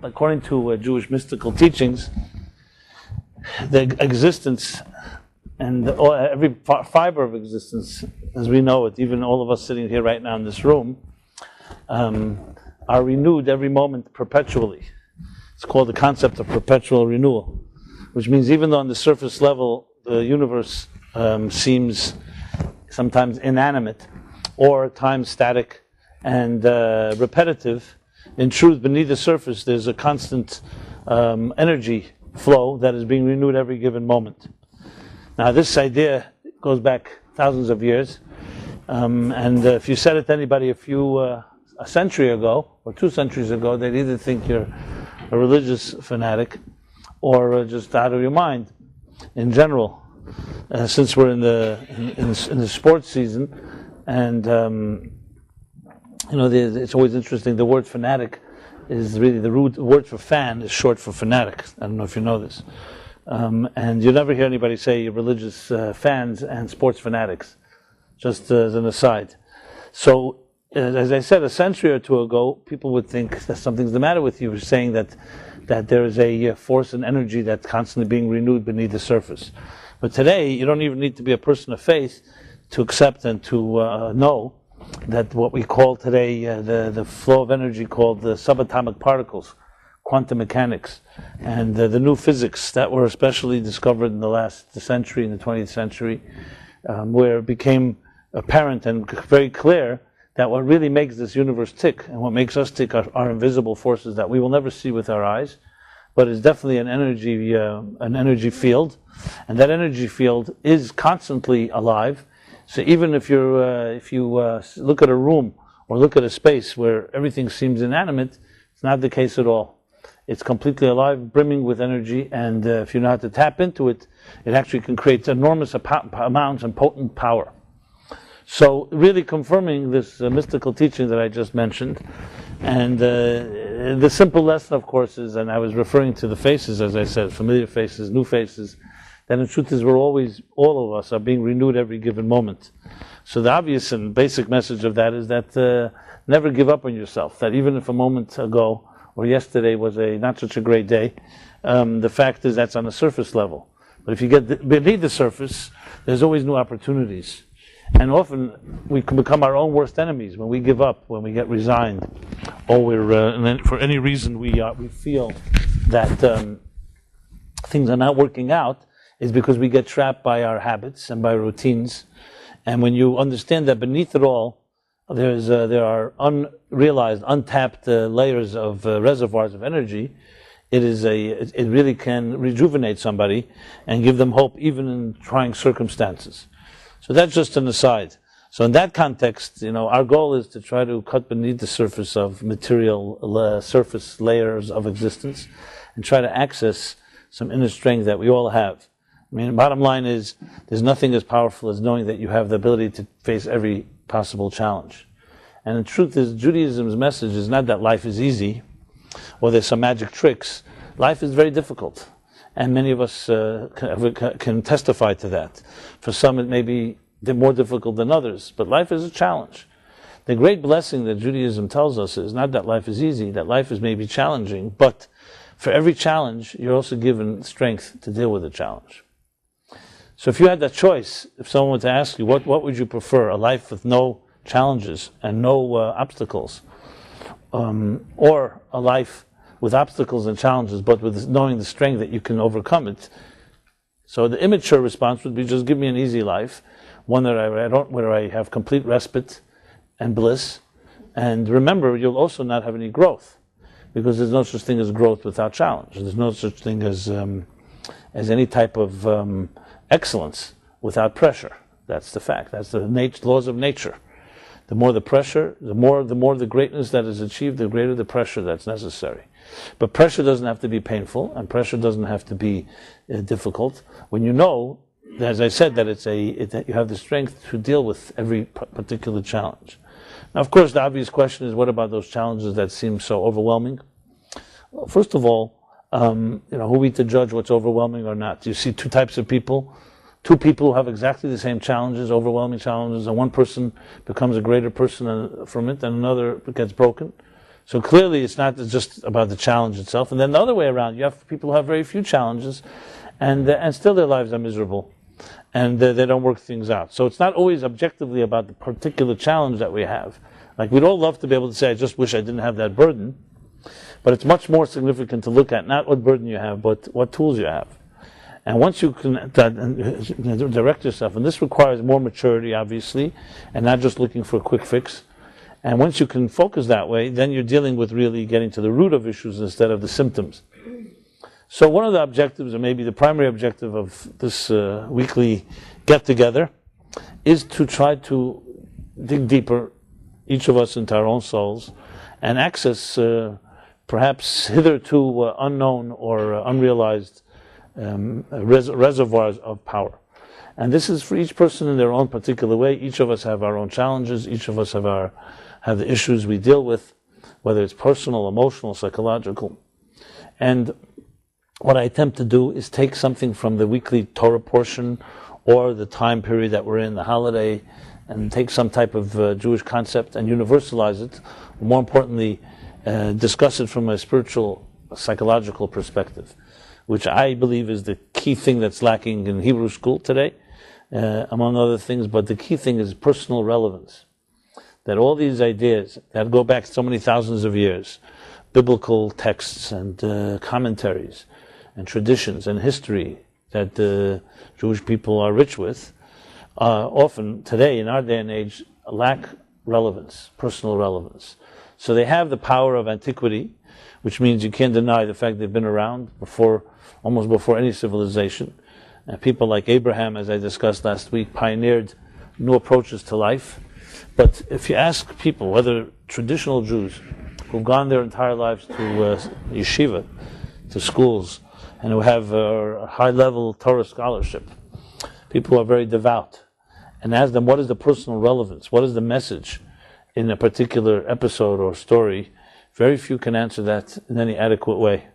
according to Jewish mystical teachings, the existence and every fiber of existence, as we know it, even all of us sitting here right now in this room, are renewed every moment perpetually. It's called the concept of perpetual renewal, which means even though on the surface level the universe seems sometimes inanimate or at times static and repetitive, in truth, beneath the surface there's a constant energy flow that is being renewed every given moment. Now this idea goes back thousands of years, and if you said it to anybody a century ago or 2 centuries ago, they'd either think you're a religious fanatic or just out of your mind. In general, since we're in the sports season, and it's always interesting. The word fanatic is really the root word for fan is short for fanatic. I don't know if you know this. And you never hear anybody say religious fans and sports fanatics, just as an aside. So, as I said, a century or two ago, people would think that something's the matter with you, saying that there is a force and energy that's constantly being renewed beneath the surface. But today, you don't even need to be a person of faith to accept and to know that what we call today the flow of energy called the subatomic particles, quantum mechanics, and the new physics that were especially discovered in the last century, in the 20th century, where it became apparent and very clear that what really makes this universe tick and what makes us tick are invisible forces that we will never see with our eyes, but is definitely an energy field, and that energy field is constantly alive. So even if you look at a room or look at a space where everything seems inanimate, it's not the case at all. It's completely alive, brimming with energy, and if you know how to tap into it, it actually can create enormous amounts and potent power. So really confirming this mystical teaching that I just mentioned. And the simple lesson, of course, is, and I was referring to the faces, as I said, familiar faces, new faces, that in truth is we're always, all of us are being renewed every given moment. So the obvious and basic message of that is that never give up on yourself, that even if a moment ago or yesterday was not such a great day, the fact is that's on the surface level. But if you get beneath the surface, there's always new opportunities. And often we can become our own worst enemies when we give up, when we get resigned, or and then for any reason we feel that things are not working out, is because we get trapped by our habits and by routines. And when you understand that beneath it all, there are unrealized, untapped layers of reservoirs of energy, it really can rejuvenate somebody and give them hope even in trying circumstances. So that's just an aside. So in that context, our goal is to try to cut beneath the surface of material surface layers of existence and try to access some inner strength that we all have. I mean, the bottom line is, there's nothing as powerful as knowing that you have the ability to face every possible challenge. And the truth is, Judaism's message is not that life is easy, or there's some magic tricks. Life is very difficult. And many of us can testify to that. For some it may be more difficult than others, but life is a challenge. The great blessing that Judaism tells us is not that life is easy, that life is maybe challenging, but for every challenge, you're also given strength to deal with the challenge. So if you had that choice, if someone were to ask you, what would you prefer, a life with no challenges and no obstacles, or a life with obstacles and challenges, but with knowing the strength that you can overcome it? So the immature response would be, just give me an easy life, one that where I have complete respite and bliss. And remember, you'll also not have any growth, because there's no such thing as growth without challenge. There's no such thing as any type of excellence without pressure. That's the fact. That's the laws of nature. The more the pressure, the more the greatness that is achieved, the greater the pressure that's necessary. But pressure doesn't have to be painful, and pressure doesn't have to be difficult. When you know, as I said, that you have the strength to deal with every particular challenge. Now, of course, the obvious question is, what about those challenges that seem so overwhelming? Well, first of all, who are we to judge what's overwhelming or not? You see two types of people. Two people who have exactly the same challenges, overwhelming challenges, and one person becomes a greater person from it, and another gets broken. So clearly it's not just about the challenge itself. And then the other way around, you have people who have very few challenges, and still their lives are miserable, and they don't work things out. So it's not always objectively about the particular challenge that we have. Like, we'd all love to be able to say, I just wish I didn't have that burden. But it's much more significant to look at not what burden you have, but what tools you have. And once you can direct yourself, and this requires more maturity, obviously, and not just looking for a quick fix. And once you can focus that way, then you're dealing with really getting to the root of issues instead of the symptoms. So one of the objectives, or maybe the primary objective of this weekly get-together, is to try to dig deeper, each of us, into our own souls, and access perhaps hitherto unknown or unrealized reservoirs of power. And this is for each person in their own particular way. Each of us have our own challenges. Each of us have the issues we deal with, whether it's personal, emotional, psychological. And what I attempt to do is take something from the weekly Torah portion or the time period that we're in, the holiday, and take some type of Jewish concept and universalize it. More importantly, discuss it from a spiritual, psychological perspective, which I believe is the key thing that's lacking in Hebrew school today, among other things. But the key thing is personal relevance. That all these ideas that go back so many thousands of years, biblical texts and commentaries and traditions and history that the Jewish people are rich with, often today in our day and age lack relevance, personal relevance. So they have the power of antiquity, which means you can't deny the fact they've been around almost before any civilization. And people like Abraham, as I discussed last week, pioneered new approaches to life. But if you ask people, whether traditional Jews who've gone their entire lives to yeshiva, to schools, and who have a high-level Torah scholarship, people who are very devout, and ask them what is the personal relevance, what is the message in a particular episode or story, very few can answer that in any adequate way,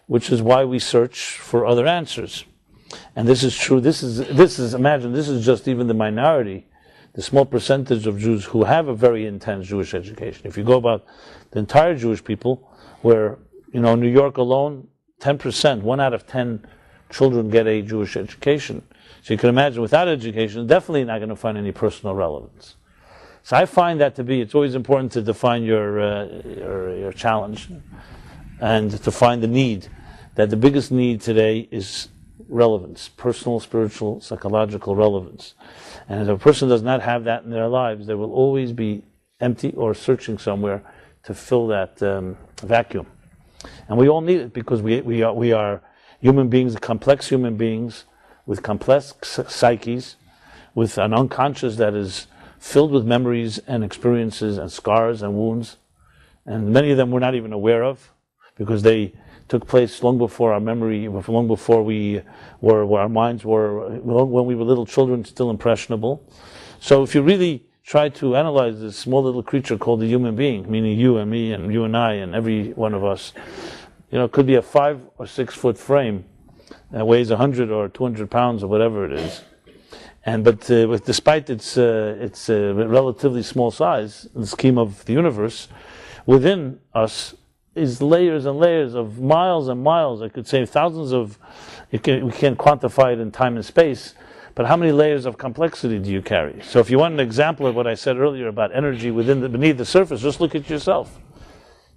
which is why we search for other answers. And this is true. Imagine, this is just even the minority, the small percentage of Jews who have a very intense Jewish education. If you go about the entire Jewish people, where, New York alone, 10%, 1 out of 10 children get a Jewish education. So you can imagine, without education, definitely not going to find any personal relevance. So I find that to be, it's always important to define your challenge and to find the need. That the biggest need today is relevance, personal, spiritual, psychological relevance. And if a person does not have that in their lives, they will always be empty or searching somewhere to fill that vacuum. And we all need it because we are human beings, complex human beings with complex psyches, with an unconscious that is filled with memories and experiences and scars and wounds. And many of them we're not even aware of because they took place long before our memory, long before our minds were, when we were little children, still impressionable. So if you really try to analyze this small little creature called a human being, meaning you and me and you and I and every one of us, it could be a 5 or 6 foot frame that weighs 100 or 200 pounds or whatever it is. But despite its relatively small size in the scheme of the universe, within us is layers and layers of miles and miles. I could say thousands of. We can't quantify it in time and space, but how many layers of complexity do you carry? So, if you want an example of what I said earlier about energy beneath the surface, just look at yourself.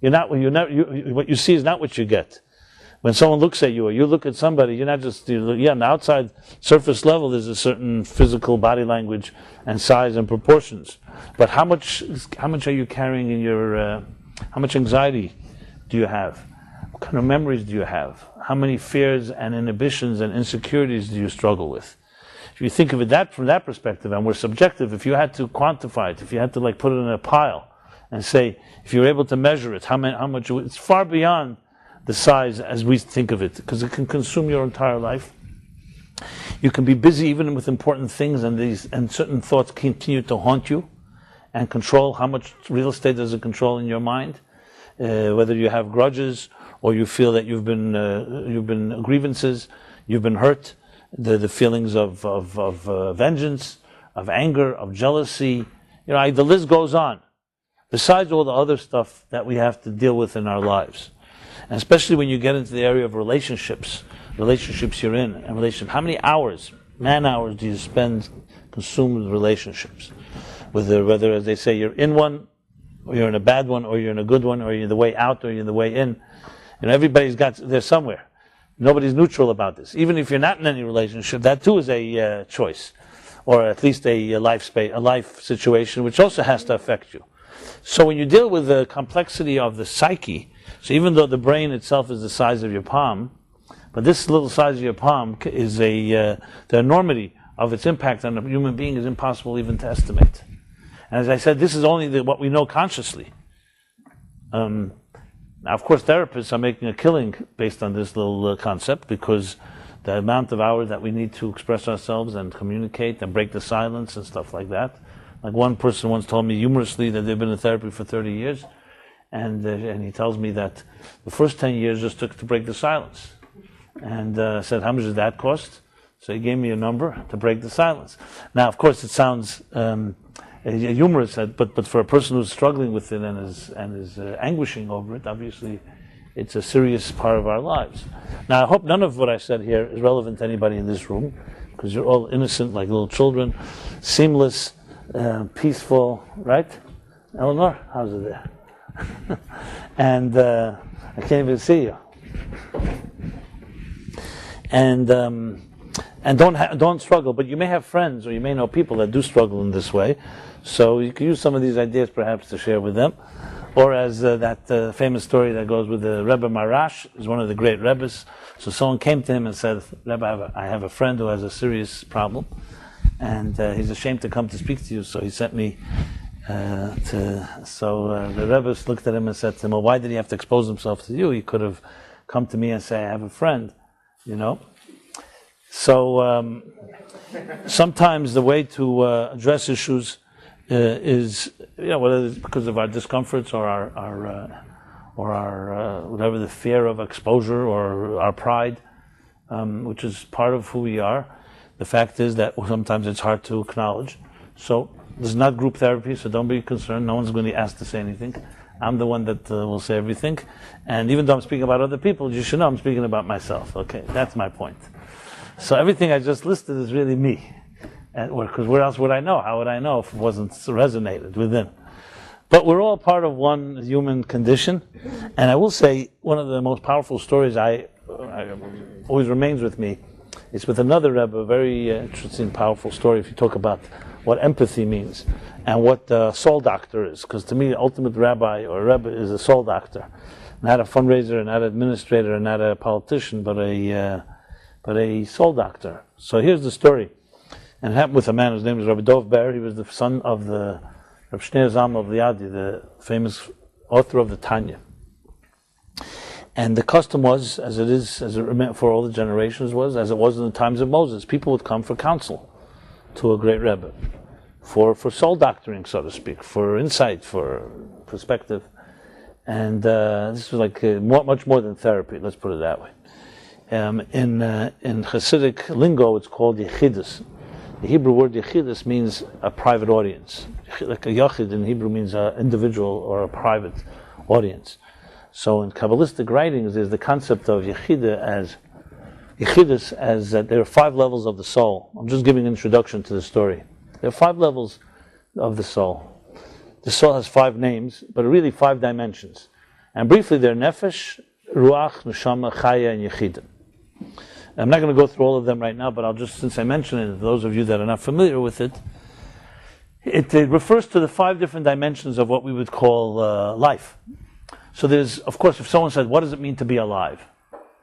What you see is not what you get. When someone looks at you or you look at somebody, you're not just, on the outside surface level there's a certain physical body language and size and proportions. But how much are you carrying in your, how much anxiety do you have? What kind of memories do you have? How many fears and inhibitions and insecurities do you struggle with? If you think of it from that perspective, and we're subjective, if you had to quantify it, if you had to put it in a pile and say, if you're able to measure it, how much, it's far beyond the size as we think of it, because it can consume your entire life. You can be busy even with important things, and certain thoughts continue to haunt you and control. How much real estate does it control in your mind? Whether you have grudges or you feel that you've been grievances, you've been hurt, the feelings of vengeance, of anger, of jealousy. The list goes on. besides all the other stuff that we have to deal with in our lives. And especially when you get into the area of relationships you're in, and relationships. How many hours, man-hours, do you spend consumed with relationships? Whether, as they say, you're in one, or you're in a bad one, or you're in a good one, or you're the way out, or you're the way in. Everybody's there somewhere. Nobody's neutral about this. Even if you're not in any relationship, that too is a choice, or at least a life situation, which also has to affect you. So when you deal with the complexity of the psyche, so even though the brain itself is the size of your palm, but this little size of your palm is the enormity of its impact on a human being is impossible even to estimate. And as I said, this is only what we know consciously. Now, of course, therapists are making a killing based on this little concept, because the amount of hours that we need to express ourselves and communicate and break the silence and stuff like that. Like one person once told me humorously that they've been in therapy for 30 years, and he tells me that the first 10 years just took to break the silence. And I said, how much does that cost? So he gave me a number to break the silence. Now, of course, it sounds humorous, but for a person who's struggling with it and is anguishing over it, obviously it's a serious part of our lives. Now, I hope none of what I said here is relevant to anybody in this room, because you're all innocent like little children, seamless, peaceful, right? Eleanor, how's it there? And I can't even see you. And don't struggle, but you may have friends or you may know people that do struggle in this way, so you can use some of these ideas perhaps to share with them. Or as that famous story that goes with the Rebbe Marash, is one of the great Rebbes. So someone came to him and said, Rebbe, I have a friend who has a serious problem, and he's ashamed to come to speak to you, so he sent me So the Rebbe looked at him and said to him, well, why did he have to expose himself to you? He could have come to me and say, I have a friend, you know. So sometimes the way to address issues is, you know, whether it's because of our discomforts or our whatever, the fear of exposure or our pride, which is part of who we are. The fact is that sometimes it's hard to acknowledge. So this is not group therapy, so don't be concerned. No one's going to be asked to say anything. I'm the one that will say everything. And even though I'm speaking about other people, you should know I'm speaking about myself. Okay, that's my point. So everything I just listed is really me. Because where else would I know? How would I know if it wasn't resonated within? But we're all part of one human condition. And I will say, one of the most powerful stories I always remains with me is with another Rebbe, a very interesting, powerful story if you talk about what empathy means and what a soul doctor is. Because to me, the ultimate rabbi or Rebbe is a soul doctor. Not a fundraiser, not an administrator, not a politician, but a soul doctor. So here's the story. And it happened with a man whose name was Rabbi Dov Ber. He was the son of the Rabbi Shneur Zalman of Liadi, the famous author of the Tanya. And the custom was, as it remained for all the generations was, as it was in the times of Moses, people would come for counsel to a great Rebbe, for soul doctoring, so to speak, for insight, for perspective. And this was like much more than therapy, let's put it that way. In Hasidic lingo, it's called yechidus. The Hebrew word yechidus means a private audience. Like a yachid in Hebrew means an individual or a private audience. So in Kabbalistic writings, there's the concept of yechidus as that there are 5 levels of the soul. I'm just giving an introduction to the story. There are 5 levels of the soul. The soul has 5 names, but really 5 dimensions. And briefly, they're nefesh, ruach, neshama, chaya, and yechidah. I'm not going to go through all of them right now, but I'll just, since I mentioned it, those of you that are not familiar with it, it refers to the 5 different dimensions of what we would call life. So there's, of course, if someone said, what does it mean to be alive?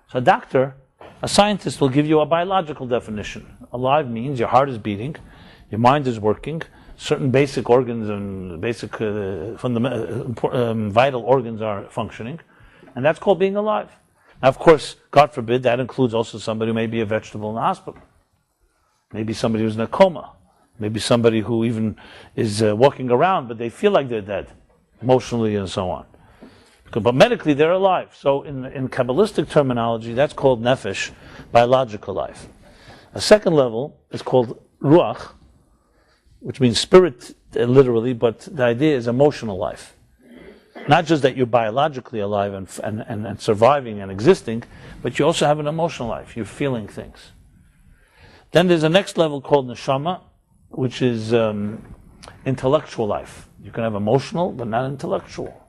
So a scientist will give you a biological definition. Alive means your heart is beating, your mind is working, certain basic organs and basic vital organs are functioning, and that's called being alive. Now, of course, God forbid, that includes also somebody who may be a vegetable in the hospital. Maybe somebody who's in a coma. Maybe somebody who even is walking around, but they feel like they're dead, emotionally and so on. But medically, they're alive. So in Kabbalistic terminology, that's called nefesh, biological life. A second level is called ruach, which means spirit, literally, but the idea is emotional life. Not just that you're biologically alive and surviving and existing, but you also have an emotional life. You're feeling things. Then there's a next level called neshama, which is intellectual life. You can have emotional, but not intellectual.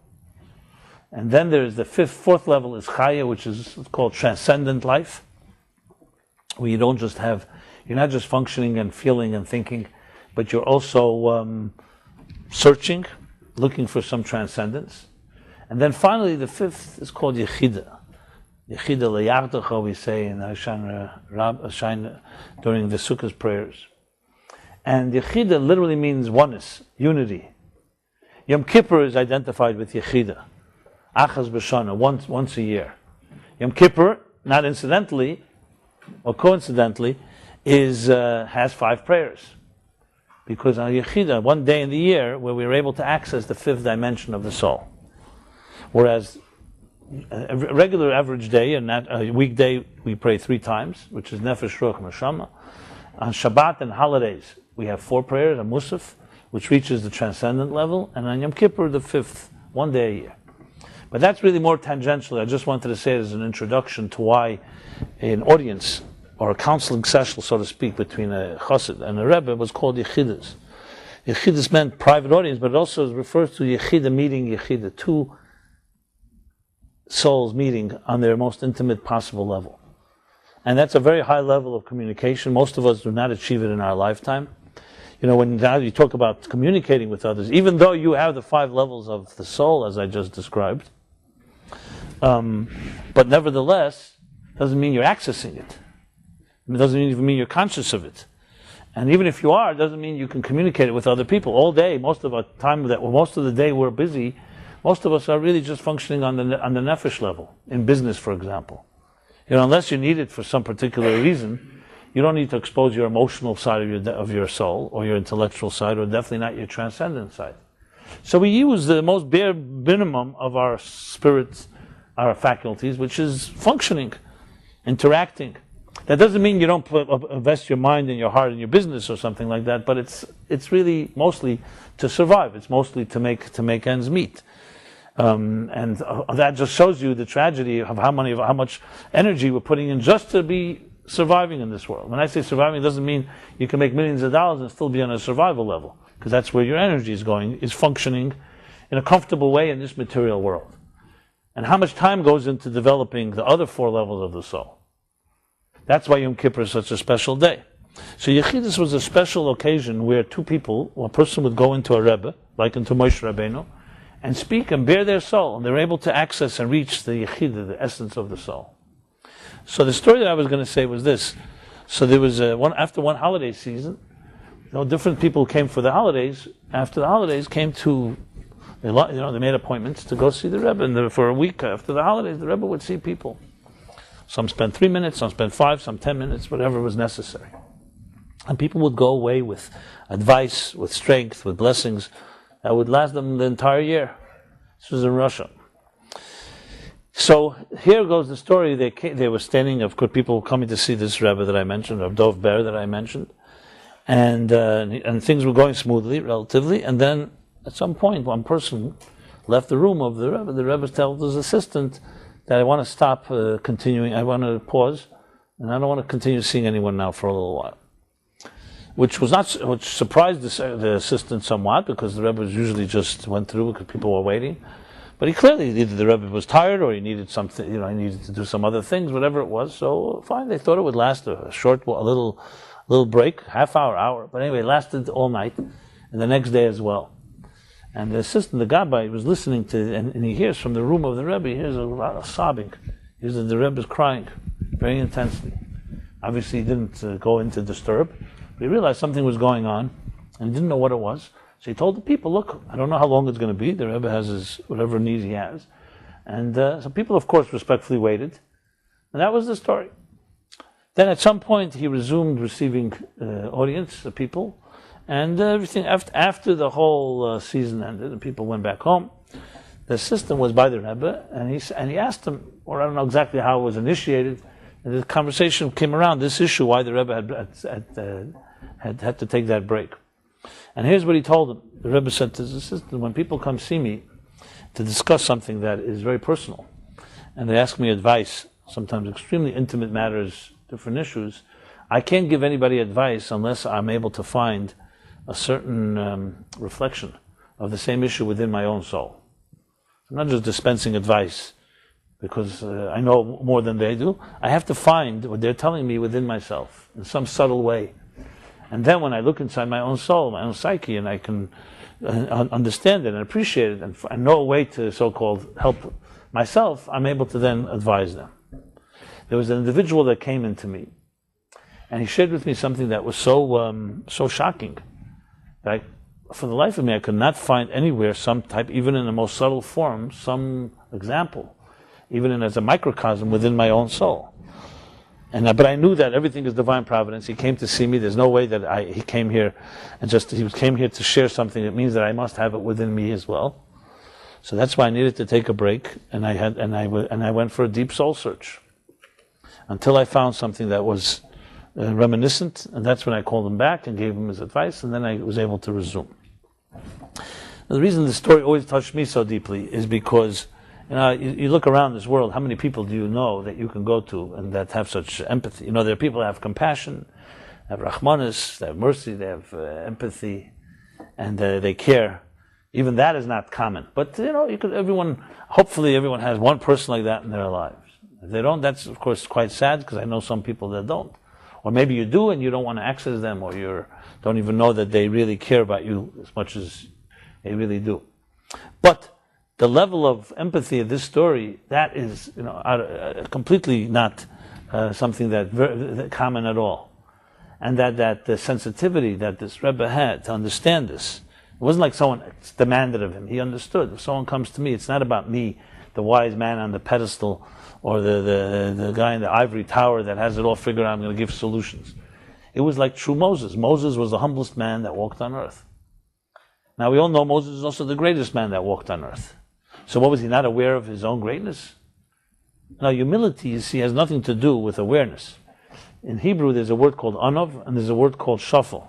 And then there's the fourth level is chaya, which is called transcendent life, where you don't just have, you're not just functioning and feeling and thinking, but you're also searching, looking for some transcendence. And then finally, the fifth is called yechida. Yechida leyartecha, we say in Hashan during the Sukkot prayers. And yechida literally means oneness, unity. Yom Kippur is identified with yechida. Achaz b'shana, once a year. Yom Kippur, not incidentally, or coincidentally, has 5 prayers. Because on Yechida, one day in the year, where we are able to access the 5th dimension of the soul. Whereas a regular average day, and a weekday, we pray 3 times, which is Nefesh, Ruach, Neshama. On Shabbat and holidays, we have 4 prayers, a Musaf, which reaches the transcendent level, and on Yom Kippur, the 5th, one day a year. But that's really more tangential. I just wanted to say it as an introduction to why an audience, or a counseling session, so to speak, between a chassid and a rebbe was called yechidas. Yechidas meant private audience, but it also refers to yechida meeting yechida, 2 souls meeting on their most intimate possible level. And that's a very high level of communication. Most of us do not achieve it in our lifetime. You know, when now you talk about communicating with others, even though you have the 5 levels of the soul, as I just described, but nevertheless, doesn't mean you're accessing it. It doesn't even mean you're conscious of it. And even if you are, it doesn't mean you can communicate it with other people. All day, most of the day we're busy, most of us are really just functioning on the nefesh level, in business, for example. You know, unless you need it for some particular reason, you don't need to expose your emotional side of your soul, or your intellectual side, or definitely not your transcendent side. So we use the most bare minimum of our spirits, our faculties, which is functioning, interacting. That doesn't mean you don't invest your mind and your heart in your business or something like that, but it's really mostly to survive. It's mostly to make ends meet. And that just shows you the tragedy of how much energy we're putting in just to be surviving in this world. When I say surviving, it doesn't mean you can make millions of dollars and still be on a survival level, because that's where your energy is functioning in a comfortable way in this material world. And how much time goes into developing the other 4 levels of the soul. That's why Yom Kippur is such a special day. So Yechidus was a special occasion where 2 people, one person would go into a Rebbe, like into Moshe Rabbeinu, and speak and bare their soul, and they're able to access and reach the Yechidah, the essence of the soul. So the story that I was going to say was this. So there was after one holiday season, different people came for the holidays. After the holidays came to, they made appointments to go see the Rebbe, and for a week after the holidays, the Rebbe would see people. Some spent 3 minutes, some spent 5, some 10 minutes, whatever was necessary. And people would go away with advice, with strength, with blessings that would last them the entire year. This was in Russia. So here goes the story. They were standing, of course, people coming to see this Rebbe that I mentioned, or Dov Ber that I mentioned, and things were going smoothly, relatively. And then at some point, one person left the room of the Rebbe. The Rebbe tells his assistant that I want to stop continuing. I want to pause, and I don't want to continue seeing anyone now for a little while. Which surprised the assistant somewhat, because the Rebbe usually just went through because people were waiting. But either the Rebbe was tired, or he needed something, he needed to do some other things, whatever it was. So fine, they thought it would last a little break, half hour. But anyway, it lasted all night, and the next day as well. And the assistant, the Gabbai, was listening to, and he hears from the room of the Rebbe, he hears a lot of sobbing. He hears that the Rebbe is crying very intensely. Obviously, he didn't go in to disturb, but he realized something was going on, and he didn't know what it was. So he told the people, look, I don't know how long it's going to be. The Rebbe has his whatever needs he has. And so people, of course, respectfully waited. And that was the story. Then at some point, he resumed receiving audience, the people. And everything after the whole season ended, and people went back home. The assistant was by the Rebbe, and he asked him, or I don't know exactly how it was initiated, and the conversation came around this issue, why the Rebbe had to take that break. And here's what he told him. The Rebbe said to his assistant, when people come see me, to discuss something that is very personal. And they ask me advice, sometimes extremely intimate matters, different issues. I can't give anybody advice unless I'm able to find a certain reflection of the same issue within my own soul. I'm not just dispensing advice because I know more than they do. I have to find what they're telling me within myself in some subtle way. And then when I look inside my own soul, my own psyche, and I can understand it and appreciate it and know a way to so-called help myself, I'm able to then advise them. There was an individual that came into me, and he shared with me something that was so shocking that for the life of me I could not find anywhere some type, even in the most subtle form, some example, even as a microcosm within my own soul. But I knew that everything is divine providence. He came to see me. There's no way that he came here and he came here to share something. It means that I must have it within me as well. So that's why I needed to take a break, and I went for a deep soul search until I found something that was reminiscent, and that's when I called him back and gave him his advice, and then I was able to resume. Now, the reason this story always touched me so deeply is because you look around this world, how many people do you know that you can go to and that have such empathy? There are people that have compassion, have rahmanis, they have mercy, they have empathy, and they care. Even that is not common. But, hopefully everyone has one person like that in their lives. If they don't, that's of course quite sad, because I know some people that don't. Or maybe you do and you don't want to access them, or you don't even know that they really care about you as much as they really do. But the level of empathy of this story, that is completely not something that common at all. And that the sensitivity that this Rebbe had to understand this, it wasn't like someone demanded of him. He understood. If someone comes to me, it's not about me, the wise man on the pedestal, or the guy in the ivory tower that has it all figured out, I'm going to give solutions. It was like true Moses. Moses was the humblest man that walked on earth. Now we all know Moses is also the greatest man that walked on earth. So what, was he not aware of his own greatness? Now humility, you see, has nothing to do with awareness. In Hebrew there's a word called anov, and there's a word called shafal.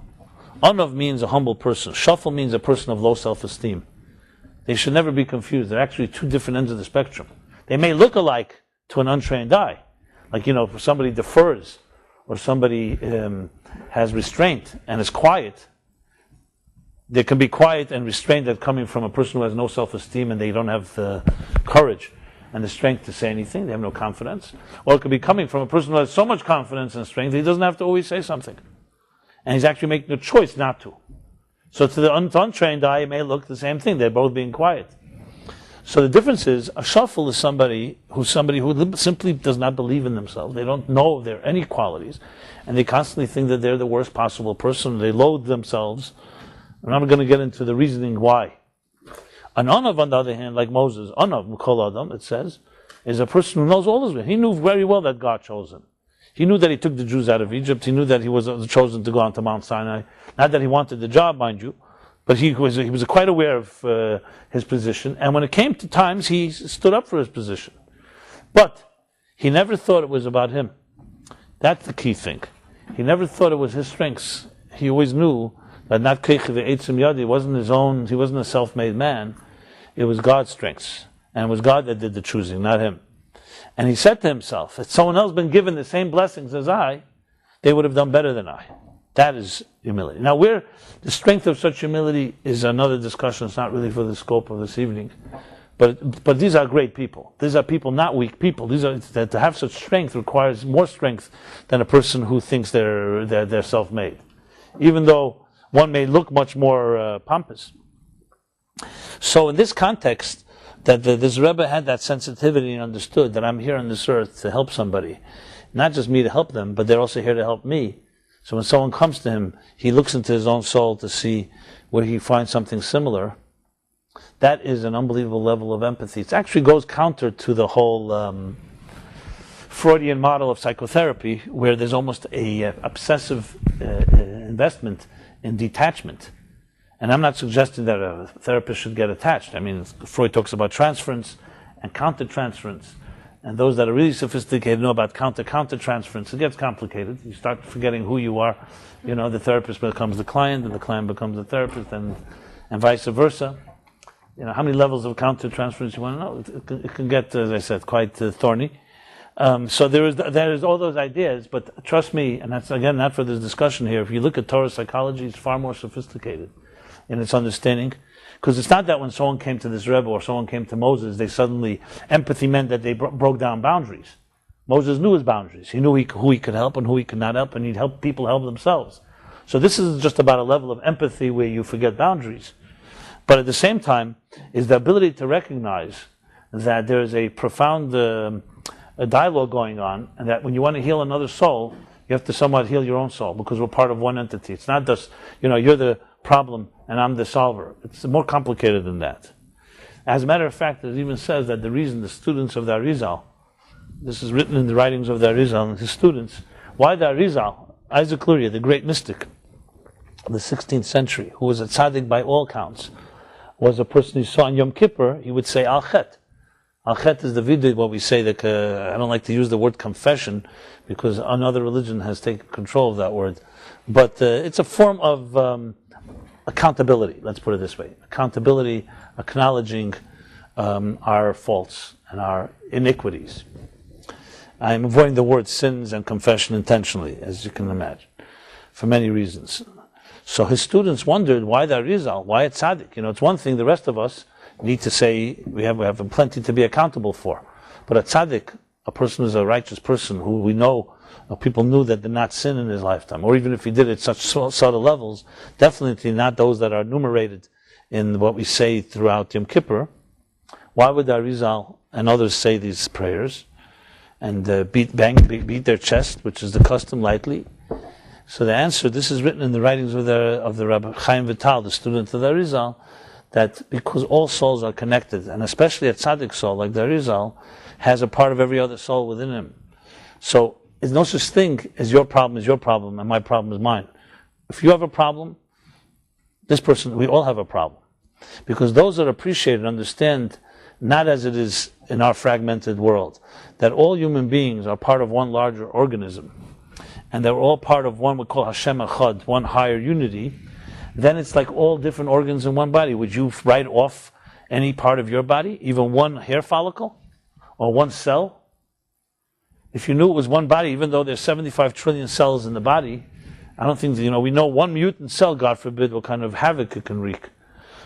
Anov means a humble person. Shafal means a person of low self-esteem. They should never be confused. They're actually two different ends of the spectrum. They may look alike to an untrained eye. Like, if somebody defers, or somebody has restraint and is quiet, there can be quiet and restraint that coming from a person who has no self-esteem and they don't have the courage and the strength to say anything. They have no confidence. Or it could be coming from a person who has so much confidence and strength he doesn't have to always say something. And he's actually making a choice not to. So to the untrained eye, it may look the same thing. They're both being quiet. So the difference is, a shafal is somebody who simply does not believe in themselves. They don't know there are any qualities. And they constantly think that they're the worst possible person. They loathe themselves. And I'm going to get into the reasoning why. An anav, on the other hand, like Moses, anav, kol adam, it says, is a person who knows all his way. He knew very well that God chose him. He knew that he took the Jews out of Egypt. He knew that he was chosen to go onto Mount Sinai. Not that he wanted the job, mind you, but he was quite aware of his position. And when it came to times, he stood up for his position. But he never thought it was about him. That's the key thing. He never thought it was his strengths. He always knew that not keichev eitzim yadi, it wasn't his own. He wasn't a self-made man. It was God's strengths, and it was God that did the choosing, not him. And he said to himself, if someone else been given the same blessings as I, they would have done better than I. That is humility. Now, where the strength of such humility is another discussion. It's not really for the scope of this evening. But these are great people. These are people, not weak people. To have such strength requires more strength than a person who thinks they're self-made. Even though one may look much more pompous. So in this context, that this Rebbe had that sensitivity and understood that I'm here on this earth to help somebody. Not just me to help them, but they're also here to help me. So when someone comes to him, he looks into his own soul to see where he finds something similar. That is an unbelievable level of empathy. It actually goes counter to the whole Freudian model of psychotherapy, where there's almost a obsessive investment in detachment. And I'm not suggesting that a therapist should get attached. I mean, Freud talks about transference and counter-transference. And those that are really sophisticated know about counter-transference. It gets complicated. You start forgetting who you are. The therapist becomes the client, and the client becomes the therapist, and vice versa. how many levels of countertransference you want to know? It can get, as I said, quite thorny. So there is all those ideas, but trust me, and that's again not for this discussion here. If you look at Torah psychology, it's far more sophisticated in its understanding, because it's not that when someone came to this Rebbe or someone came to Moses, they suddenly empathy meant that they broke down boundaries. Moses knew his boundaries. He knew who he could help and who he could not help, and he'd help people help themselves. So this is just about a level of empathy where you forget boundaries. But at the same time, is the ability to recognize that there is a profound a dialogue going on, and that when you want to heal another soul, you have to somewhat heal your own soul, because we're part of one entity. It's not just, you're the problem and I'm the solver. It's more complicated than that. As a matter of fact, it even says that the reason the students of the Arizal, this is written in the writings of the Arizal and his students, why the Arizal, Isaac Luria, the great mystic of the 16th century, who was a tzaddik by all counts, was a person who saw on Yom Kippur, he would say Al Chet. Al Chet is the vidu, what we say, that I don't like to use the word confession, because another religion has taken control of that word. But it's a form of accountability, let's put it this way. Accountability, acknowledging our faults and our iniquities. I'm avoiding the word sins and confession intentionally, as you can imagine, for many reasons. So his students wondered, why the Arizal? Why a tzaddik? It's one thing the rest of us need to say we have plenty to be accountable for. But a tzaddik, a person who's a righteous person, who we know, people knew that did not sin in his lifetime, or even if he did it at such subtle levels, definitely not those that are enumerated in what we say throughout Yom Kippur. Why would the Arizal and others say these prayers and beat their chest, which is the custom, lightly? So the answer, this is written in the writings of the Rabbi Chaim Vital, the student of the Arizal, that because all souls are connected, and especially a tzaddik soul like the Arizal has a part of every other soul within him. So there's no such thing as your problem is your problem and my problem is mine. If you have a problem, this person, we all have a problem. Because those that appreciate and understand, not as it is in our fragmented world, that all human beings are part of one larger organism, and they're all part of one we call Hashem Echad, one higher unity, then it's like all different organs in one body. Would you write off any part of your body, even one hair follicle or one cell? If you knew it was one body, even though there's 75 trillion cells in the body, I don't think, we know one mutant cell, God forbid, what kind of havoc it can wreak.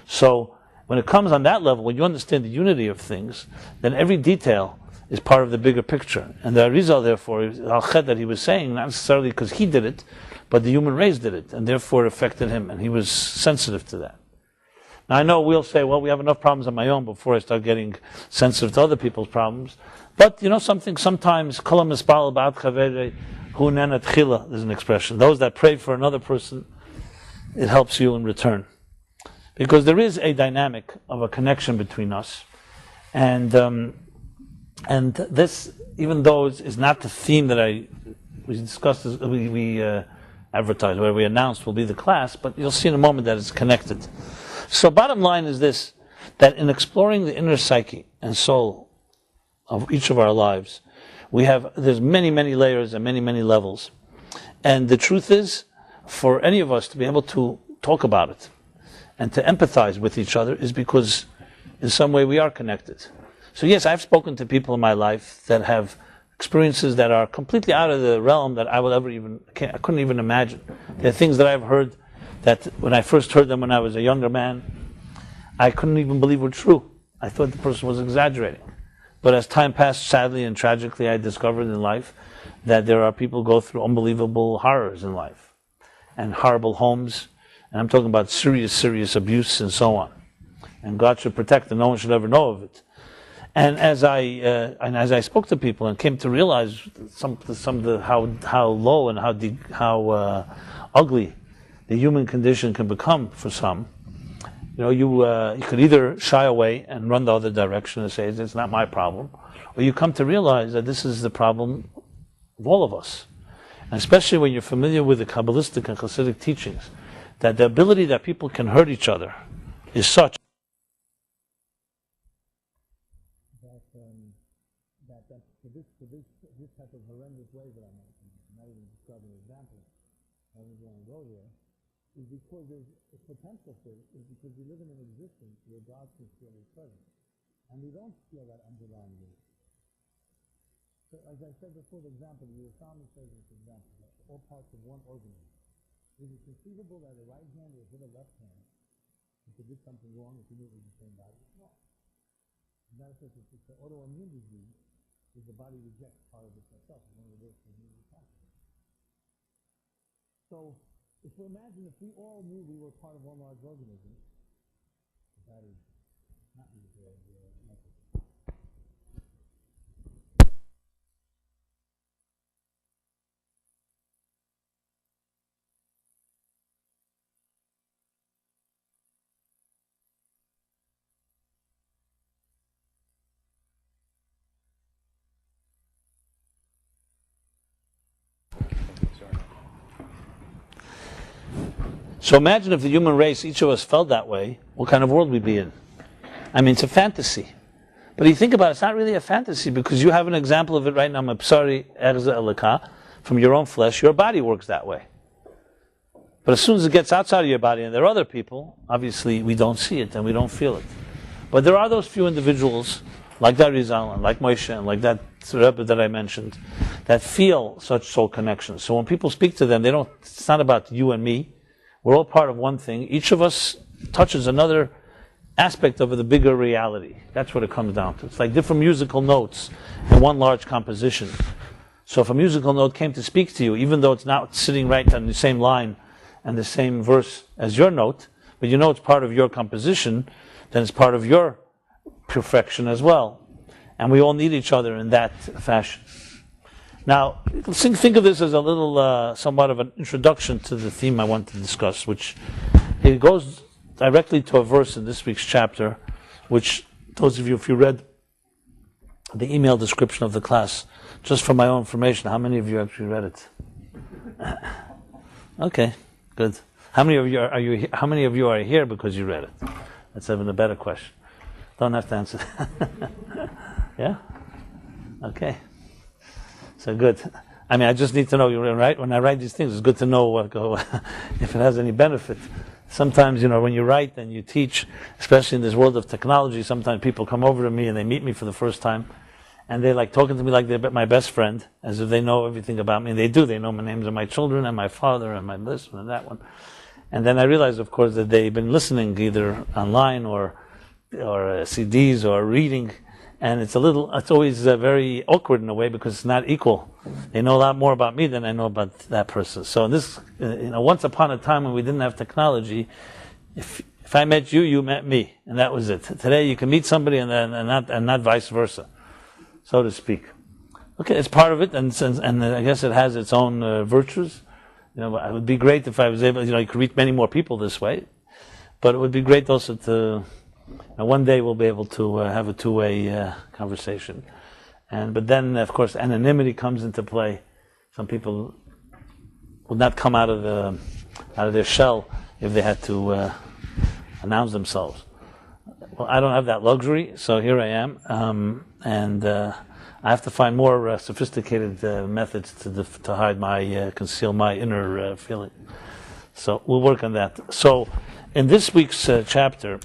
So when it comes on that level, when you understand the unity of things, then every detail is part of the bigger picture. And the Arizal, therefore, Al-Chet that he was saying, not necessarily because he did it, but the human race did it, and therefore it affected him, and he was sensitive to that. Now I know we'll say, well, we have enough problems on my own before I start getting sensitive to other people's problems. But sometimes, there's an expression. Those that pray for another person, it helps you in return. Because there is a dynamic of a connection between us. And this, even though is not the theme that we discussed, we advertised, where we announced will be the class, but you'll see in a moment that it's connected. So bottom line is this, that in exploring the inner psyche and soul of each of our lives, there's many, many layers and many, many levels. And the truth is, for any of us to be able to talk about it and to empathize with each other is because in some way we are connected. So yes, I've spoken to people in my life that have experiences that are completely out of the realm that I couldn't even imagine. There are things that I've heard that when I first heard them when I was a younger man, I couldn't even believe were true. I thought the person was exaggerating. But as time passed, sadly and tragically, I discovered in life that there are people who go through unbelievable horrors in life and horrible homes. And I'm talking about serious, serious abuse and so on. And God should protect them. No one should ever know of it. And as I spoke to people and came to realize some of the how low and how ugly the human condition can become for some, you could either shy away and run the other direction and say it's not my problem, or you come to realize that this is the problem of all of us, and especially when you're familiar with the Kabbalistic and Hasidic teachings, that the ability that people can hurt each other is such that this type of horrendous way that I'm not even describing an example, I don't want to go here, is because there's a potential for it, is because we live in an existence where God can feel His presence. And we don't feel that underlying need. So as I said before, the example, the Yerushalmi says this example, that all parts of one organism. Is it conceivable that a right hand will hit a left hand if it did something wrong if you knew it was the same body? No. As a matter of fact, it's an autoimmune disease, is the body rejects part of itself. It's one of the worst diseases possible. So, if we imagine if we all knew we were part of one large organism, that is not the message. So imagine if the human race, each of us felt that way, what kind of world we'd be in. I mean, it's a fantasy. But you think about it, it's not really a fantasy because you have an example of it right now, from your own flesh, your body works that way. But as soon as it gets outside of your body and there are other people, obviously we don't see it and we don't feel it. But there are those few individuals, like that Rizal and like Moshe and like that Rebbe that I mentioned, that feel such soul connections. So when people speak to them, it's not about you and me. We're all part of one thing. Each of us touches another aspect of the bigger reality. That's what it comes down to. It's like different musical notes in one large composition. So if a musical note came to speak to you, even though it's not sitting right on the same line and the same verse as your note, but you know it's part of your composition, then it's part of your perfection as well. And we all need each other in that fashion. Now, think of this as a little, somewhat of an introduction to the theme I want to discuss, which it goes directly to a verse in this week's chapter, which those of you, if you read the email description of the class, just for my own information, how many of you actually read it? Okay, good. How many of you are here because you read it? That's even a better question. Don't have to answer that. Yeah? Okay. So good. I mean, I just need to know, right? When I write these things, it's good to know if it has any benefit. Sometimes, when you write and you teach, especially in this world of technology, sometimes people come over to me and they meet me for the first time, and they're like talking to me like they're my best friend, as if they know everything about me. And they do. They know the names of my children and my father and my this one and that one. And then I realize, of course, that they've been listening either online or CDs or reading. And it's always very awkward in a way because it's not equal. They know a lot more about me than I know about that person. So this, once upon a time when we didn't have technology, if I met you, you met me, and that was it. Today you can meet somebody and not vice versa, so to speak. Okay, it's part of it, and I guess it has its own virtues. It would be great if I was able. You could reach many more people this way, but it would be great also to. One day we'll be able to have a two-way conversation, but then of course anonymity comes into play. Some people would not come out of their shell if they had to announce themselves. Well, I don't have that luxury, so here I am, and I have to find more sophisticated methods to hide conceal my inner feeling. So we'll work on that. So in this week's chapter.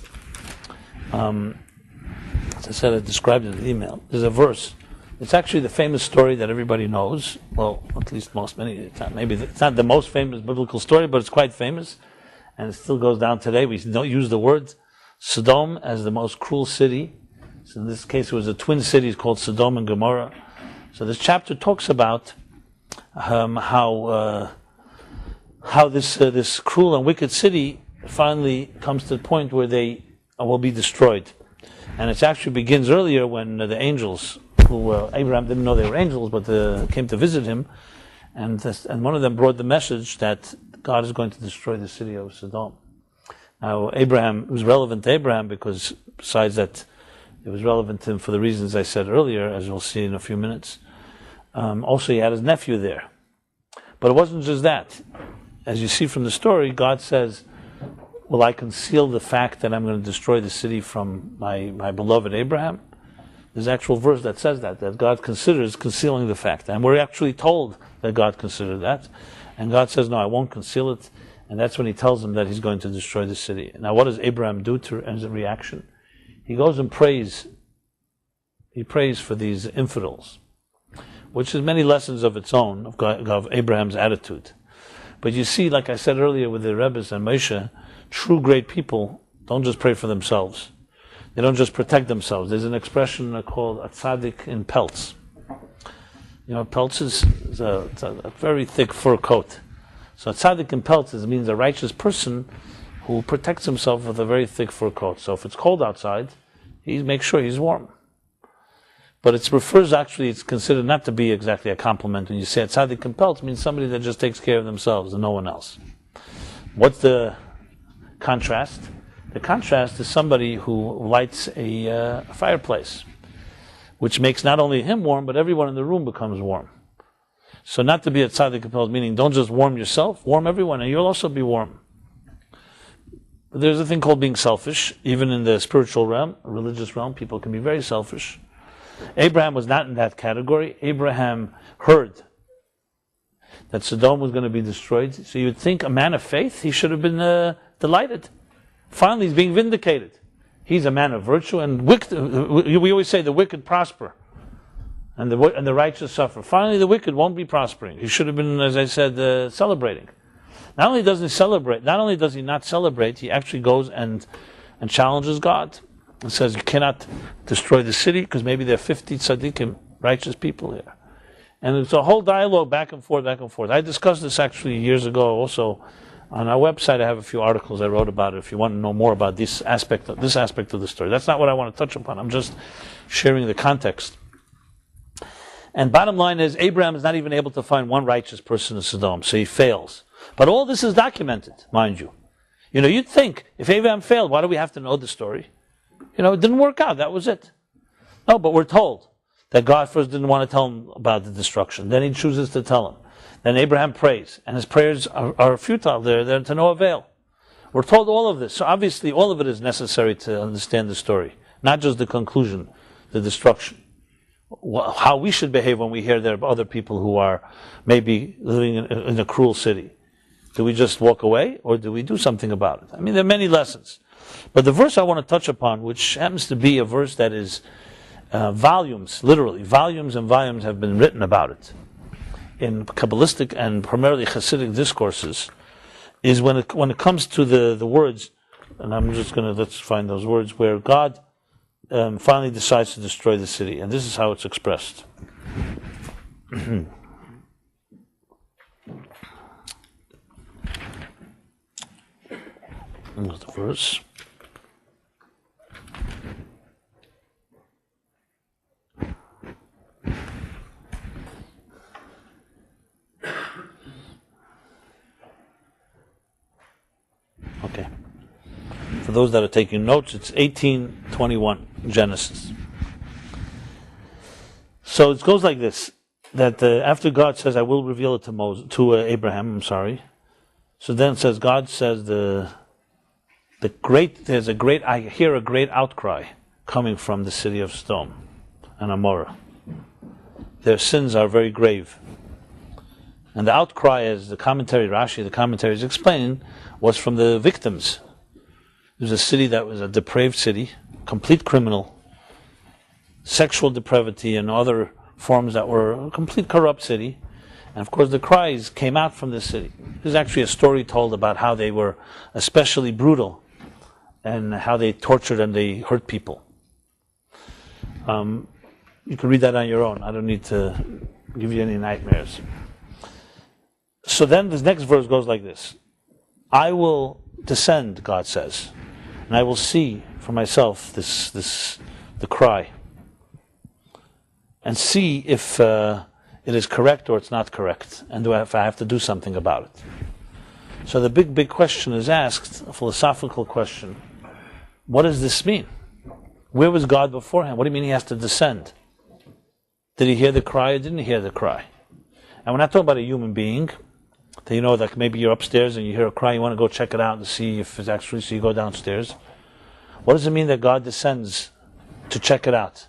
As I said, I described it in the email. There's a verse. It's actually the famous story that everybody knows. Well, at least it's not the most famous biblical story, but it's quite famous, and it still goes down today. We don't use the word Sodom as the most cruel city. So in this case, it was a twin cities called Sodom and Gomorrah. So this chapter talks about how this cruel and wicked city finally comes to the point where they will be destroyed. And it actually begins earlier when the angels, who Abraham didn't know they were angels, but came to visit him, and one of them brought the message that God is going to destroy the city of Sodom. Now, it was relevant to Abraham because, besides that, it was relevant to him for the reasons I said earlier, as we'll see in a few minutes. Also, he had his nephew there. But it wasn't just that. As you see from the story, God says, will I conceal the fact that I'm going to destroy the city from my beloved Abraham? There's an actual verse that says that God considers concealing the fact. And we're actually told that God considered that. And God says, no, I won't conceal it. And that's when he tells them that he's going to destroy the city. Now what does Abraham do as a reaction? He goes and prays. He prays for these infidels, which is many lessons of its own, of Abraham's attitude. But you see, like I said earlier with the Rebbes and Moshe, true great people don't just pray for themselves. They don't just protect themselves. There's an expression called a tzaddik in pelts. You know, pelts is a very thick fur coat. So a tzaddik in pelts means a righteous person who protects himself with a very thick fur coat. So if it's cold outside, he makes sure he's warm. But it's considered not to be exactly a compliment. When you say a tzaddik in pelts, it means somebody that just takes care of themselves and no one else. What's the contrast? The contrast is somebody who lights a fireplace, which makes not only him warm, but everyone in the room becomes warm. So not to be a tzaddik in pelts, meaning don't just warm yourself, warm everyone, and you'll also be warm. But there's a thing called being selfish. Even in the spiritual realm, religious realm, people can be very selfish. Abraham was not in that category. Abraham heard that Sodom was going to be destroyed. So you'd think a man of faith, he should have been delighted. Finally, he's being vindicated. He's a man of virtue, and we always say the wicked prosper, and the righteous suffer. Finally, the wicked won't be prospering. He should have been, as I said, celebrating. Not only does he not celebrate, he actually goes and challenges God and says, you cannot destroy the city because maybe there are 50 tzaddikim, righteous people here. And it's a whole dialogue back and forth. I discussed this actually years ago also. On our website, I have a few articles I wrote about it if you want to know more about this aspect of the story. That's not what I want to touch upon. I'm just sharing the context. And bottom line is, Abraham is not even able to find one righteous person in Sodom, so he fails. But all this is documented, mind you. You know, you'd think, if Abraham failed, why do we have to know the story? You know, it didn't work out, that was it. No, but we're told that God first didn't want to tell him about the destruction. Then he chooses to tell him. Then Abraham prays, and his prayers are futile. They're to no avail. We're told all of this. So obviously all of it is necessary to understand the story. Not just the conclusion, the destruction. How we should behave when we hear there are other people who are maybe living in a cruel city. Do we just walk away, or do we do something about it? I mean, there are many lessons. But the verse I want to touch upon, which happens to be a verse that is volumes, literally, volumes and volumes have been written about it in Kabbalistic and primarily Hasidic discourses, is when it comes to the words, and I'm just going to, let's find those words, where God finally decides to destroy the city. And this is how it's expressed. Here's the verse. Okay. For those that are taking notes, it's 18:21, Genesis. So it goes like this, that after God says, I will reveal it to Abraham, So then it says, God says I hear a great outcry coming from the city of Sodom and Amorah. Their sins are very grave. And the outcry, as the commentaries explain, was from the victims. It was a city that was a depraved city, complete criminal, sexual depravity and other forms that were a complete corrupt city. And of course the cries came out from this city. There's actually a story told about how they were especially brutal and how they tortured and they hurt people. You can read that on your own. I don't need to give you any nightmares. So then this next verse goes like this. I will descend, God says, and I will see for myself the cry, and see if it is correct or it's not correct, and if I have to do something about it. So the big question is asked, a philosophical question. What does this mean? Where was God beforehand? What do you mean he has to descend? Did he hear the cry or didn't he hear the cry? And we're not talking about a human being. That you know that maybe you're upstairs and you hear a cry, you want to go check it out and see if it's actually, so you go downstairs. What does it mean that God descends to check it out?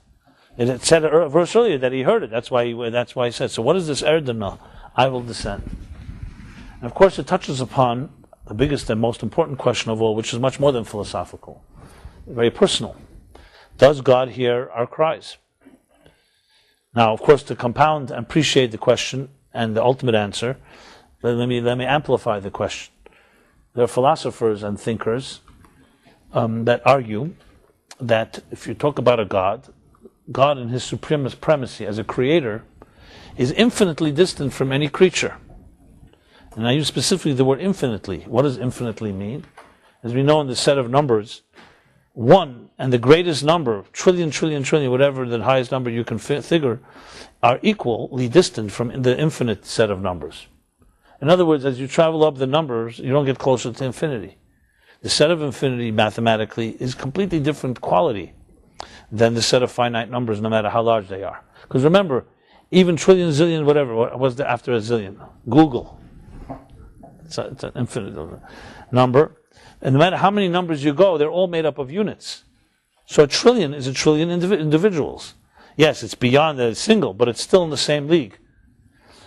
It said a verse earlier that he heard it. That's why he said. So what is this Erdemel? I will descend. And of course it touches upon the biggest and most important question of all, which is much more than philosophical, very personal. Does God hear our cries? Now, of course, to compound and appreciate the question and the ultimate answer, let me amplify the question. There are philosophers and thinkers that argue that if you talk about a God, God in his supremacy as a creator is infinitely distant from any creature. And I use specifically the word infinitely. What does infinitely mean? As we know in the set of numbers, 1 and the greatest number, trillion, whatever the highest number you can figure, are equally distant from the infinite set of numbers. In other words, as you travel up the numbers, you don't get closer to infinity. The set of infinity, mathematically, is completely different quality than the set of finite numbers, no matter how large they are. Because remember, even trillion, zillion, whatever, what was there after a zillion? Google. It's an infinite number. And no matter how many numbers you go, they're all made up of units. So a trillion is a trillion individuals. Yes, it's beyond a single, but it's still in the same league.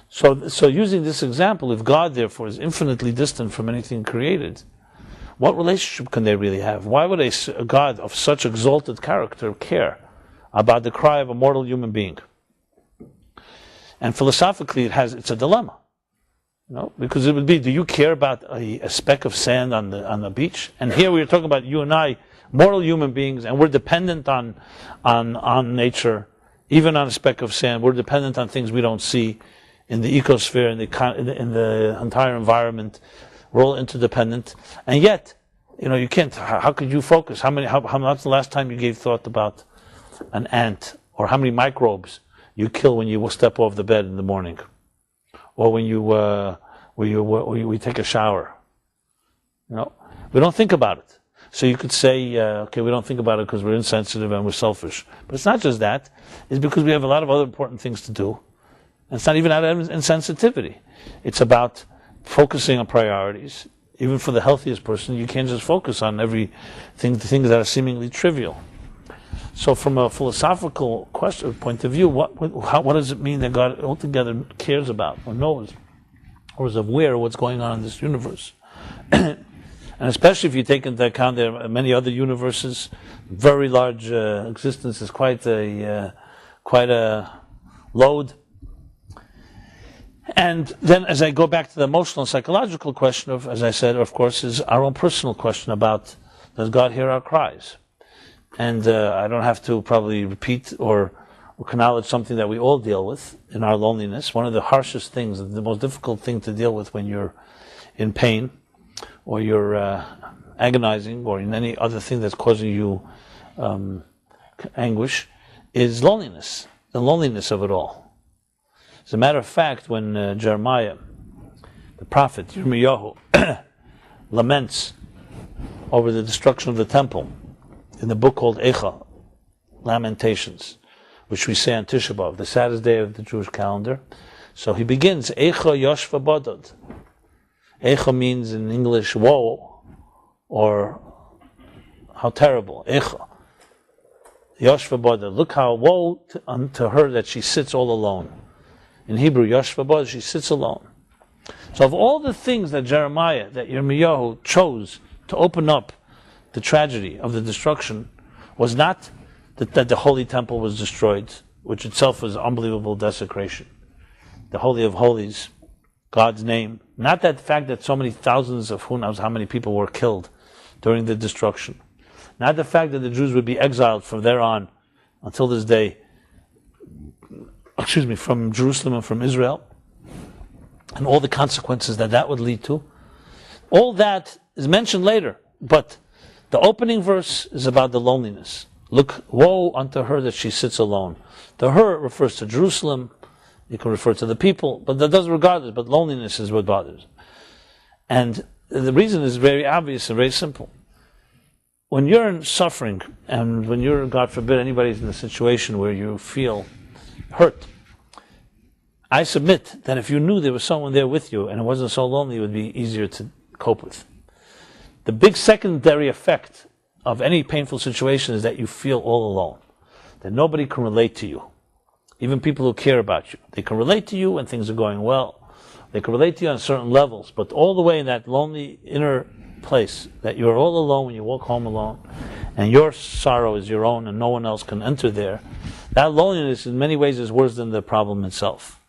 So using this example, if God, therefore, is infinitely distant from anything created, what relationship can they really have? Why would a God of such exalted character care about the cry of a mortal human being? And philosophically, it's a dilemma. Because it would be, do you care about a speck of sand on the beach? And here we are talking about you and I, mortal human beings, and we're dependent on nature, even on a speck of sand. We're dependent on things we don't see in the ecosphere, in the entire environment. We're all interdependent, and yet, you can't. How could you focus? What's the last time you gave thought about an ant, or how many microbes you kill when you step off the bed in the morning, or when we take a shower? We don't think about it. So you could say, okay, we don't think about it because we're insensitive and we're selfish. But it's not just that. It's because we have a lot of other important things to do. And it's not even out of insensitivity. It's about focusing on priorities. Even for the healthiest person, you can't just focus on the things that are seemingly trivial. So from a philosophical point of view, what does it mean that God altogether cares about or knows or is aware of what's going on in this universe? And especially if you take into account there are many other universes, very large existence is quite a load. And then as I go back to the emotional and psychological question of, as I said, of course, is our own personal question about, does God hear our cries? And I don't have to probably repeat or acknowledge something that we all deal with in our loneliness. One of the harshest things, the most difficult thing to deal with when you're in pain, or you're agonizing, or in any other thing that's causing you anguish, is loneliness, the loneliness of it all. As a matter of fact, when Jeremiah, the prophet, Yirmiyahu, laments over the destruction of the temple, in the book called Eicha, Lamentations, which we say on Tisha B'Av, the saddest day of the Jewish calendar. So he begins, Eicha Yoshva Bodod. Eicha means in English, woe, or how terrible. Eicha. Yoshva Bodod. Look how woe unto her that she sits all alone. In Hebrew, Yoshva Bodod, she sits alone. So of all the things that Jeremiah, that Yirmiyahu chose to open up the tragedy of the destruction, was not that the Holy Temple was destroyed, which itself was unbelievable desecration. The Holy of Holies, God's name. Not that fact that so many thousands of who knows how many people were killed during the destruction. Not the fact that the Jews would be exiled from there on until this day, from Jerusalem and from Israel, and all the consequences that would lead to. All that is mentioned later, but the opening verse is about the loneliness. Look, woe unto her that she sits alone. The her refers to Jerusalem. You can refer to the people, but that doesn't regard it. But loneliness is what bothers. And the reason is very obvious and very simple. When you're in suffering, and when you're, God forbid, anybody's in a situation where you feel hurt, I submit that if you knew there was someone there with you and it wasn't so lonely, it would be easier to cope with. The big secondary effect of any painful situation is that you feel all alone, that nobody can relate to you. Even people who care about you. They can relate to you when things are going well, They can relate to you on certain levels, but all the way in that lonely inner place that you're all alone when you walk home alone, and your sorrow is your own and no one else can enter there, that loneliness in many ways is worse than the problem itself.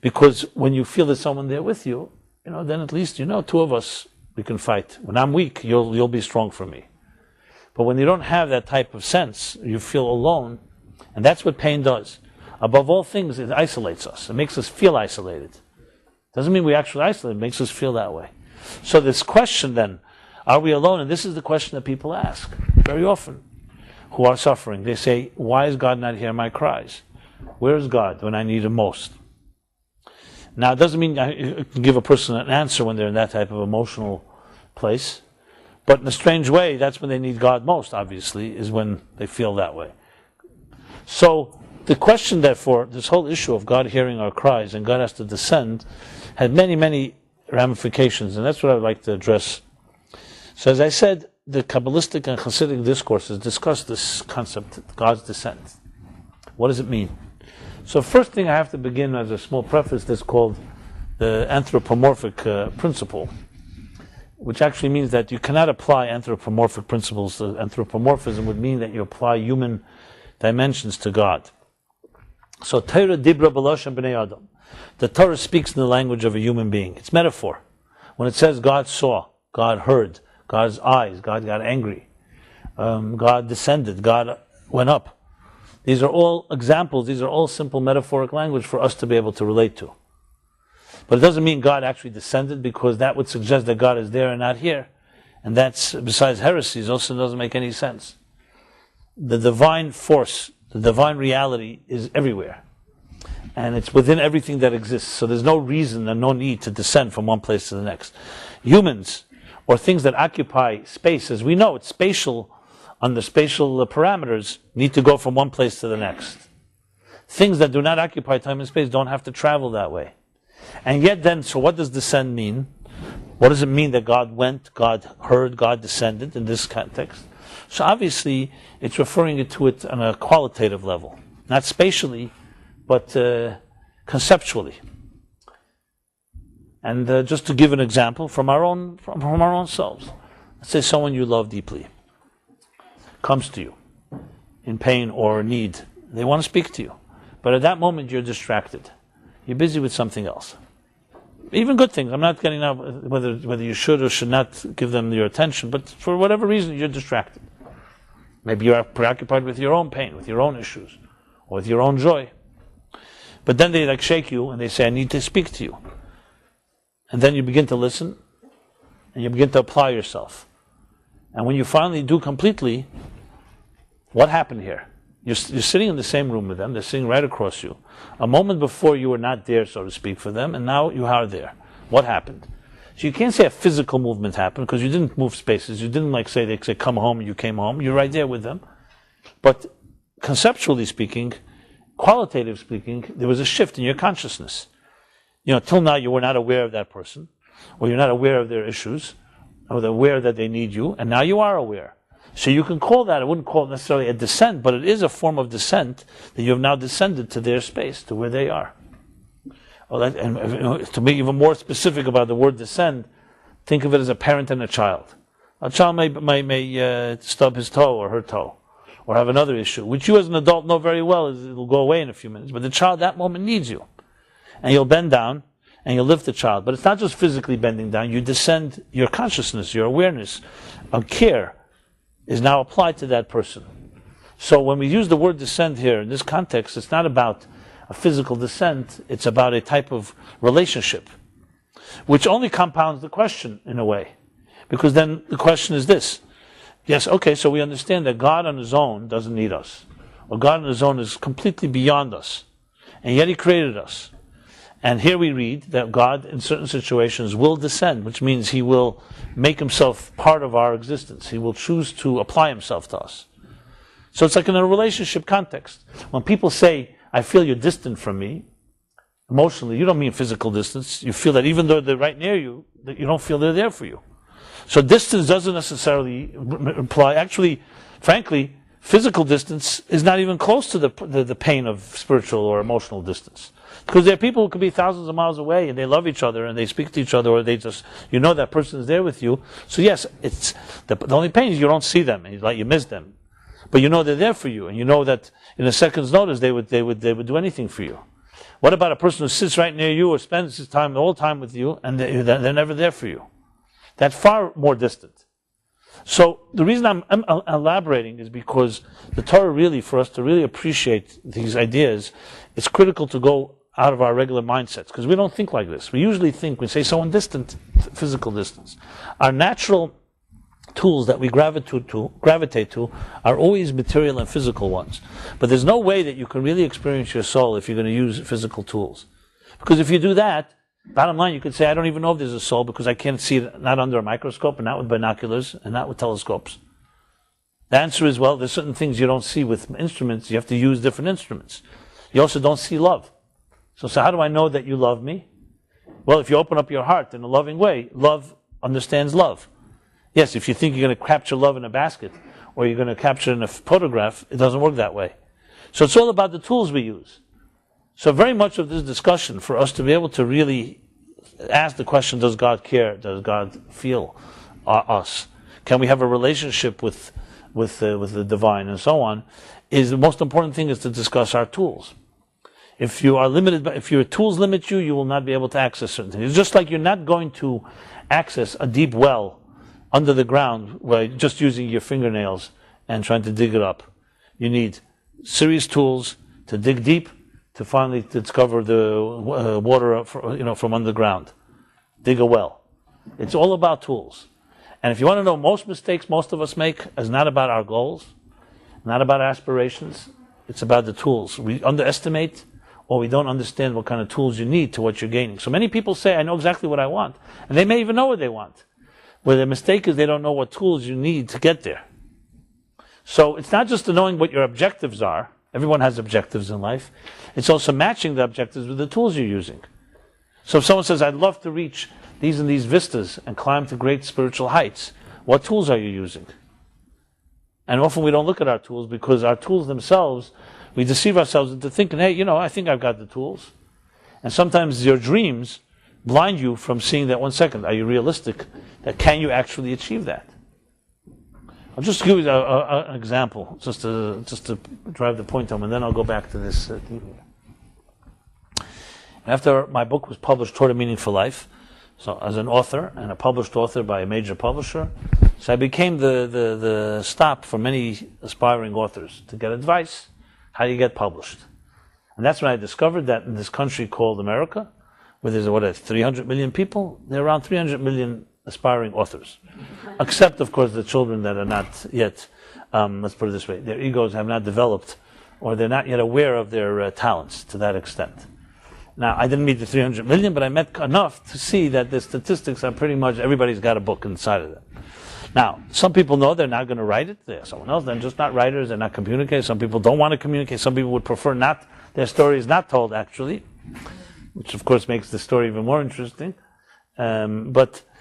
Because when you feel there's someone there with you, then at least two of us, we can fight. When I'm weak, you'll be strong for me. But when you don't have that type of sense, you feel alone, and that's what pain does. Above all things, it isolates us. It makes us feel isolated. Doesn't mean we actually isolate, it makes us feel that way. So this question then, are we alone? And this is the question that people ask very often who are suffering. They say, why is God not hearing my cries? Where is God when I need him most? Now, it doesn't mean I can give a person an answer when they're in that type of emotional place. But in a strange way, that's when they need God most, obviously, is when they feel that way. So, the question, therefore, this whole issue of God hearing our cries and God has to descend, had many, many ramifications, and that's what I would like to address. So, as I said, the Kabbalistic and Hasidic discourses discuss this concept, God's descent. What does it mean? So, first thing I have to begin as a small preface, that's called the anthropomorphic principle, which actually means that you cannot apply anthropomorphic principles. Anthropomorphism would mean that you apply human dimensions to God. So, Torah dibra b'lashon b'nei Adam. The Torah speaks in the language of a human being. It's metaphor. When it says God saw, God heard, God's eyes, God got angry, God descended, God went up. These are all examples, these are all simple metaphoric language for us to be able to relate to. But it doesn't mean God actually descended, because that would suggest that God is there and not here. And that's, besides heresies, also doesn't make any sense. The divine force, the divine reality is everywhere. And it's within everything that exists. So there's no reason and no need to descend from one place to the next. Humans, or things that occupy space, as we know, it's spatial, under spatial parameters, need to go from one place to the next. Things that do not occupy time and space don't have to travel that way. And yet then, so what does descend mean? What does it mean that God went, God heard, God descended in this context? So obviously, it's referring to it on a qualitative level. Not spatially, but conceptually. And just to give an example from our own selves. Let's say someone you love deeply comes to you in pain or need. They want to speak to you. But at that moment, you're distracted. You're busy with something else. Even good things. I'm not getting out whether you should or should not give them your attention, but for whatever reason, you're distracted. Maybe you're preoccupied with your own pain, with your own issues, or with your own joy. But then they shake you and they say, I need to speak to you. And then you begin to listen, and you begin to apply yourself. And when you finally do completely, what happened here? You're sitting in the same room with them. They're sitting right across you. A moment before you were not there, so to speak, for them, and now you are there. What happened? So you can't say a physical movement happened, because you didn't move spaces. You didn't they say come home, and you came home. You're right there with them. But conceptually speaking, qualitative speaking, there was a shift in your consciousness. Till now you were not aware of that person, or you're not aware of their issues, or they're aware that they need you, and now you are aware. So you can call that, I wouldn't call it necessarily a descent, but it is a form of descent that you have now descended to their space, to where they are. And to be even more specific about the word descend, think of it as a parent and a child. A child may stub his toe or her toe, or have another issue, which you as an adult know very well, it'll go away in a few minutes. But the child at that moment needs you. And you'll bend down, and you'll lift the child. But it's not just physically bending down, you descend your consciousness, your awareness of care is now applied to that person. So when we use the word descend here in this context, it's not about a physical descent, it's about a type of relationship, which only compounds the question in a way. Because then the question is this. Yes, okay, so we understand that God on his own doesn't need us. Or God on his own is completely beyond us. And yet he created us. And here we read that God, in certain situations, will descend, which means he will make himself part of our existence. He will choose to apply himself to us. So it's like in a relationship context. When people say, I feel you're distant from me, emotionally, you don't mean physical distance. You feel that even though they're right near you, that you don't feel they're there for you. So distance doesn't necessarily imply, actually, frankly, Physical distance is not even close to the pain of spiritual or emotional distance. Because there are people who could be thousands of miles away and they love each other and they speak to each other, or they just, that person is there with you. So yes, it's the only pain is you don't see them and you miss them. But they're there for you, and that in a second's notice they would do anything for you. What about a person who sits right near you or spends his time all the time with you and they're never there for you? That's far more distant. So the reason I'm elaborating is because the Torah really, for us to really appreciate these ideas, it's critical to go out of our regular mindsets, because we don't think like this. We usually think, we say someone distant, physical distance. Our natural tools that we gravitate to are always material and physical ones. But there's no way that you can really experience your soul if you're going to use physical tools. Because if you do that, bottom line, you could say, I don't even know if there's a soul because I can't see it, not under a microscope and not with binoculars and not with telescopes. The answer is, well, there's certain things you don't see with instruments. You have to use different instruments. You also don't see love. So how do I know that you love me? Well, if you open up your heart in a loving way, love understands love. Yes, if you think you're going to capture love in a basket or you're going to capture it in a photograph, it doesn't work that way. So it's all about the tools we use. So very much of this discussion, for us to be able to really ask the question, does God care? Does God feel us? Can we have a relationship with the divine and so on, is the most important thing is to discuss our tools. If you are limited, if your tools limit you, you will not be able to access certain things. It's just like you're not going to access a deep well under the ground by just using your fingernails and trying to dig it up. You need serious tools to dig deep, to finally discover the water from underground. Dig a well. It's all about tools. And if you want to know, most mistakes most of us make is not about our goals, not about aspirations. It's about the tools. We underestimate, or we don't understand what kind of tools you need to what you're gaining. So many people say, I know exactly what I want. And they may even know what they want. Where the mistake is they don't know what tools you need to get there. So it's not just knowing what your objectives are. Everyone has objectives in life. It's also matching the objectives with the tools you're using. So if someone says, I'd love to reach these and these vistas and climb to great spiritual heights, what tools are you using? And often we don't look at our tools, because our tools themselves, we deceive ourselves into thinking, hey, I think I've got the tools. And sometimes your dreams blind you from seeing that 1 second. Are you realistic? That can you actually achieve that? I'll just give you an example, just to drive the point home, and then I'll go back to this theme. After my book was published, Toward a Meaningful Life, so as an author and a published author by a major publisher, so I became the stop for many aspiring authors to get advice. How do you get published? And that's when I discovered that in this country called America, where there's 300 million people, there are around 300 million aspiring authors. Except, of course, the children that are not yet, let's put it this way, their egos have not developed, or they're not yet aware of their talents to that extent. Now, I didn't meet the 300 million, but I met enough to see that the statistics are pretty much everybody's got a book inside of them. Now, some people know they're not going to write it. They're someone else. They're just not writers. They're not communicators. Some people don't want to communicate. Some people would prefer not, their story is not told, actually, which, of course, makes the story even more interesting.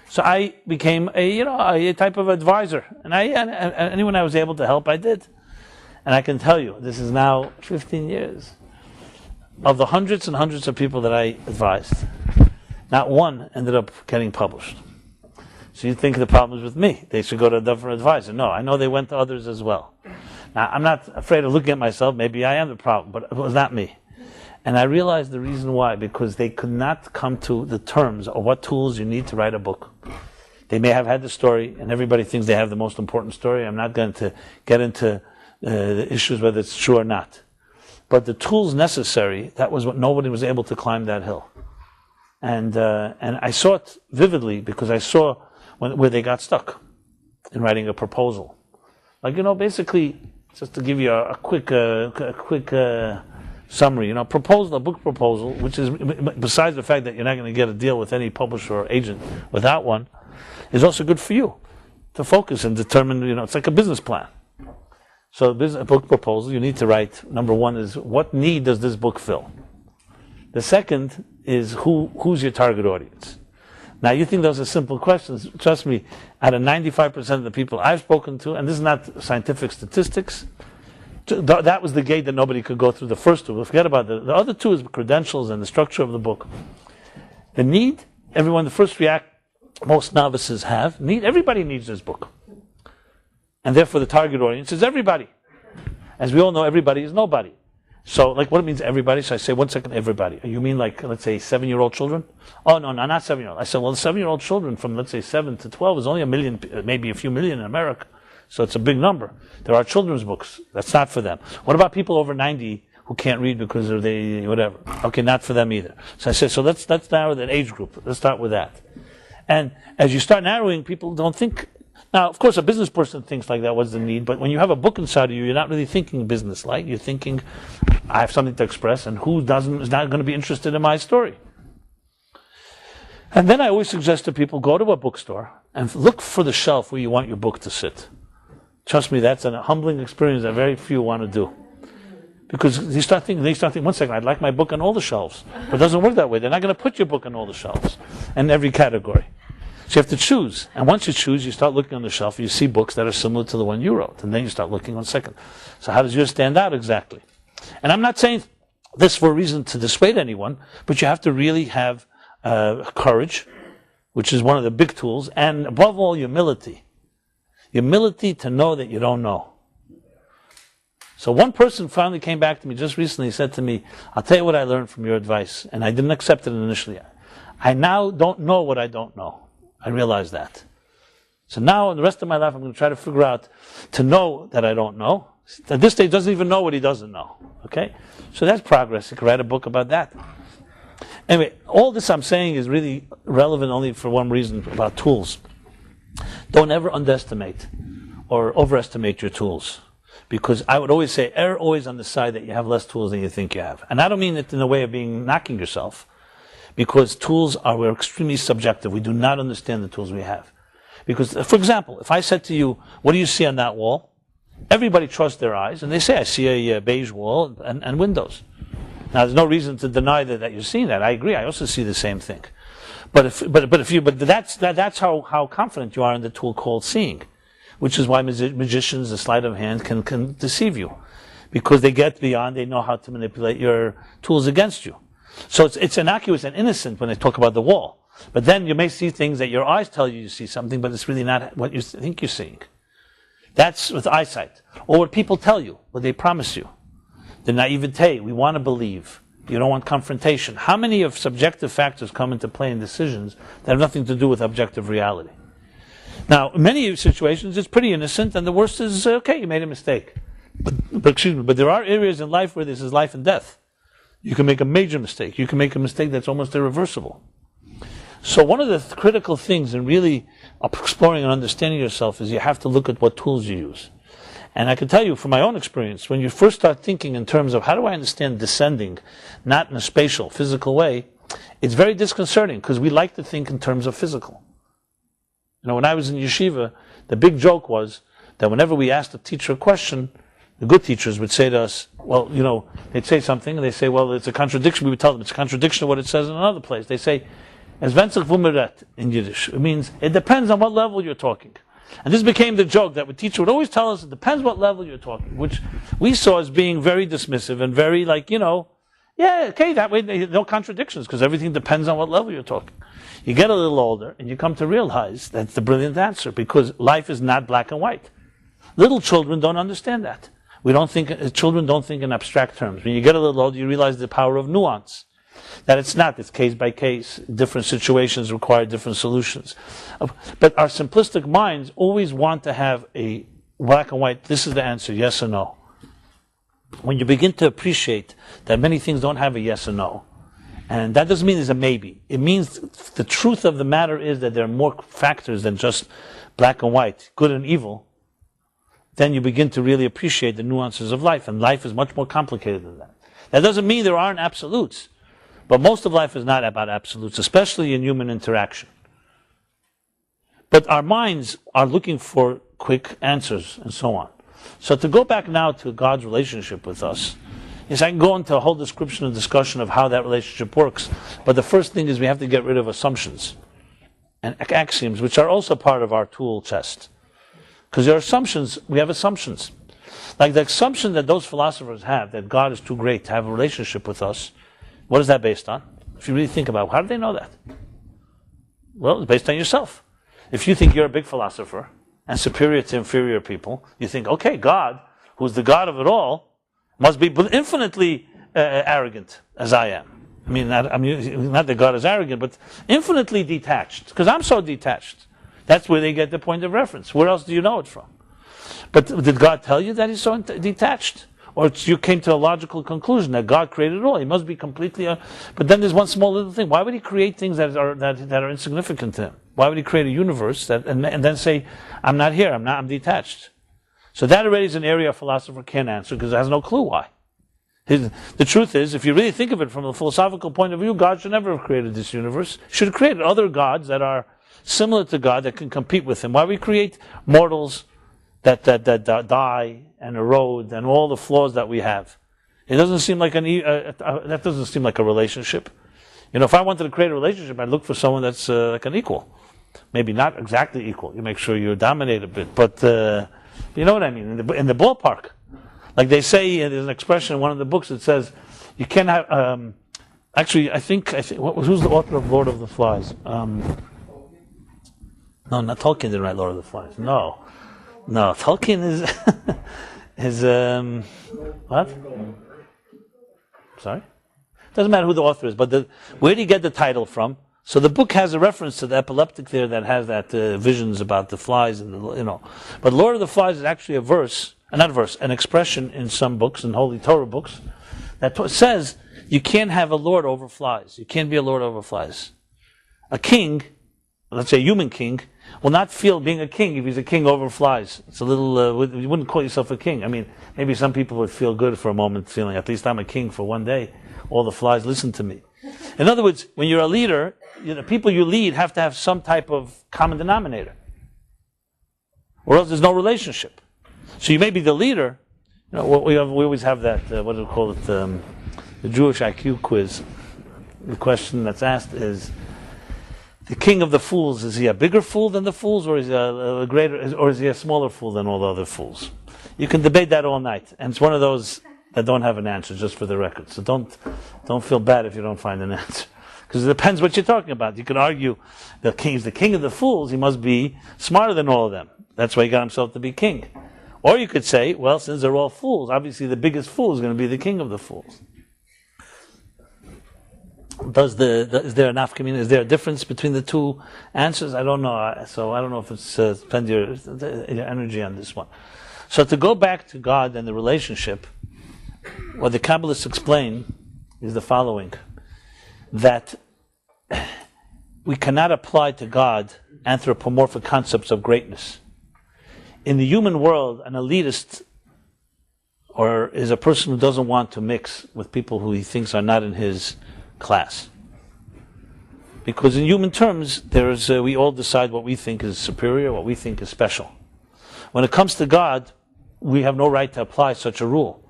So I became a type of advisor. And anyone I was able to help, I did. And I can tell you, this is now 15 years. Of the hundreds and hundreds of people that I advised, not one ended up getting published. So you think the problem is with me. They should go to a different advisor. No, I know they went to others as well. Now, I'm not afraid of looking at myself. Maybe I am the problem, but it was not me. And I realized the reason why, because they could not come to the terms of what tools you need to write a book. They may have had the story, and everybody thinks they have the most important story. I'm not going to get into the issues whether it's true or not. But the tools necessary, that was what nobody was able to climb that hill. And I saw it vividly, because I saw where they got stuck in writing a proposal. Like, basically, just to give you a quick summary, a book proposal, which is, besides the fact that you're not going to get a deal with any publisher or agent without one, is also good for you to focus and determine, it's like a business plan. So a book proposal, you need to write, number one is, what need does this book fill? The second is, who's your target audience? Now, you think those are simple questions. Trust me, out of 95% of the people I've spoken to, and this is not scientific statistics, That was the gate that nobody could go through, the first two. Forget about the other two is credentials and the structure of the book. The need, everyone, the first react, most novices have, everybody needs this book. And therefore the target audience is everybody. As we all know, everybody is nobody. So, like, what it means everybody? So I say, 1 second, everybody. You mean like, let's say, 7-year-old children? Oh, no, not 7-year-old. I said, well, the 7-year-old children from, let's say, 7 to 12 is only 1 million, maybe a few million in America. So it's a big number. There are children's books. That's not for them. What about people over 90 who can't read because of whatever? Okay, not for them either. So I said, so let's narrow that age group. Let's start with that. And as you start narrowing, people don't think. Now, of course, a business person thinks like that, what's the need? But when you have a book inside of you, you're not really thinking business-like. You're thinking, I have something to express, and who is not going to be interested in my story? And then I always suggest to people, go to a bookstore and look for the shelf where you want your book to sit. Trust me, that's a humbling experience that very few want to do. Because they start thinking, 1 second, I'd like my book on all the shelves. But it doesn't work that way. They're not going to put your book on all the shelves, in every category. So you have to choose. And once you choose, you start looking on the shelf, you see books that are similar to the one you wrote. And then you start looking 1 second. So how does yours stand out exactly? And I'm not saying this for a reason to dissuade anyone, but you have to really have courage, which is one of the big tools, and above all, humility. Humility to know that you don't know. So one person finally came back to me just recently, said to me, I'll tell you what I learned from your advice. And I didn't accept it initially. I now don't know what I don't know. I realize that. So now in the rest of my life, I'm going to try to figure out to know that I don't know. At this stage, he doesn't even know what he doesn't know. Okay? So that's progress. You can write a book about that. Anyway, all this I'm saying is really relevant only for one reason, about tools. Don't ever underestimate or overestimate your tools. Because I would always say, err always on the side that you have less tools than you think you have. And I don't mean it in a way of knocking yourself. Because tools we're extremely subjective. We do not understand the tools we have. Because, for example, if I said to you, what do you see on that wall? Everybody trusts their eyes, and they say, I see a beige wall and windows. Now, there's no reason to deny that you're seeing that. I agree. I also see the same thing. But that's how confident you are in the tool called seeing, which is why magicians, the sleight of hand, can deceive you, because they get beyond. They know how to manipulate your tools against you. So it's innocuous and innocent when they talk about the wall. But then you may see things that your eyes tell you see something, but it's really not what you think you're seeing. That's with eyesight. Or what people tell you, what they promise you. The naivete, we want to believe. You don't want confrontation. How many of subjective factors come into play in decisions that have nothing to do with objective reality? Now, in many situations, it's pretty innocent, and the worst is, okay, you made a mistake. But there are areas in life where this is life and death. You can make a major mistake. You can make a mistake that's almost irreversible. So one of the critical things in really exploring and understanding yourself is you have to look at what tools you use. And I can tell you from my own experience, when you first start thinking in terms of how do I understand descending, not in a spatial, physical way, it's very disconcerting because we like to think in terms of physical. You know, when I was in yeshiva, the big joke was that whenever we asked a teacher a question, the good teachers would say to us, well, you know, they'd say something, and they say, well, it's a contradiction. We would tell them it's a contradiction of what it says in another place. They say, es wenn sich wundert in Yiddish. It means, it depends on what level you're talking. And this became the joke that the teacher would always tell us, it depends what level you're talking, which we saw as being very dismissive and very like, you know, yeah, okay, that way, no contradictions, because everything depends on what level you're talking. You get a little older, and you come to realize that's the brilliant answer, because life is not black and white. Little children don't understand that. Children don't think in abstract terms. When you get a little older, you realize the power of nuance. That it's case by case. Different situations require different solutions. But our simplistic minds always want to have a black and white, this is the answer, yes or no. When you begin to appreciate that many things don't have a yes or no, and that doesn't mean there's a maybe. It means the truth of the matter is that there are more factors than just black and white, good and evil. Then you begin to really appreciate the nuances of life, and life is much more complicated than that. That doesn't mean there aren't absolutes, but most of life is not about absolutes, especially in human interaction. But our minds are looking for quick answers and so on. So to go back now to God's relationship with us, yes, I can go into a whole description and discussion of how that relationship works, but the first thing is we have to get rid of assumptions and axioms, which are also part of our tool chest. Because there are assumptions, we have assumptions. Like the assumption that those philosophers have, that God is too great to have a relationship with us, what is that based on? If you really think about it, how do they know that? Well, it's based on yourself. If you think you're a big philosopher and superior to inferior people, you think, okay, God, who's the God of it all, must be infinitely arrogant, as I am. I mean, not that God is arrogant, but infinitely detached, because I'm so detached. That's where they get the point of reference. Where else do you know it from? But did God tell you that he's so detached? Or you came to a logical conclusion that God created it all. He must be completely... But then there's one small little thing. Why would he create things that are insignificant to him? Why would he create a universe and then say, I'm not here, I'm detached? So that already is an area a philosopher can't answer because it has no clue why. The truth is, if you really think of it from a philosophical point of view, God should never have created this universe. He should have created other gods that are similar to God that can compete with him. Why we create mortals that die and erode and all the flaws that we have? It doesn't seem like that doesn't seem like a relationship. You know, if I wanted to create a relationship, I'd look for someone that's like an equal. Maybe not exactly equal. You make sure you dominate a bit, but you know what I mean. In the ballpark, like they say, there's an expression in one of the books that says, "You can't have." Actually, I think who's the author of Lord of the Flies? No, not Tolkien didn't write Lord of the Flies. No, Tolkien is what? Sorry? Doesn't matter who the author is, but where do you get the title from? So the book has a reference to the epileptic there that has that visions about the flies and But Lord of the Flies is actually an expression in some books, in Holy Torah books, that says you can't have a lord over flies. You can't be a lord over flies. A king, let's say a human king, will not feel being a king if he's a king over flies. It's a little, you wouldn't call yourself a king. I mean, maybe some people would feel good for a moment, feeling at least I'm a king for one day. All the flies listen to me. In other words, when you're a leader, the people you lead have to have some type of common denominator, or else there's no relationship. So you may be the leader. You know, we always have that. What do we call it? The Jewish IQ quiz. The question that's asked is: the king of the fools, is he a bigger fool than the fools, or is he a greater, or is he a smaller fool than all the other fools? You can debate that all night, and it's one of those that don't have an answer, just for the record. So don't feel bad if you don't find an answer, because it depends what you're talking about. You could argue the king's the king of the fools; he must be smarter than all of them. That's why he got himself to be king. Or you could say, well, since they're all fools, obviously the biggest fool is going to be the king of the fools. Is there enough community? Is there a difference between the two answers? I don't know. So I don't know if it's spend your energy on this one. So to go back to God and the relationship, what the Kabbalists explain is the following: that we cannot apply to God anthropomorphic concepts of greatness. In the human world, an elitist is a person who doesn't want to mix with people who he thinks are not in his class. Because in human terms, we all decide what we think is superior, what we think is special. When it comes to God, we have no right to apply such a rule.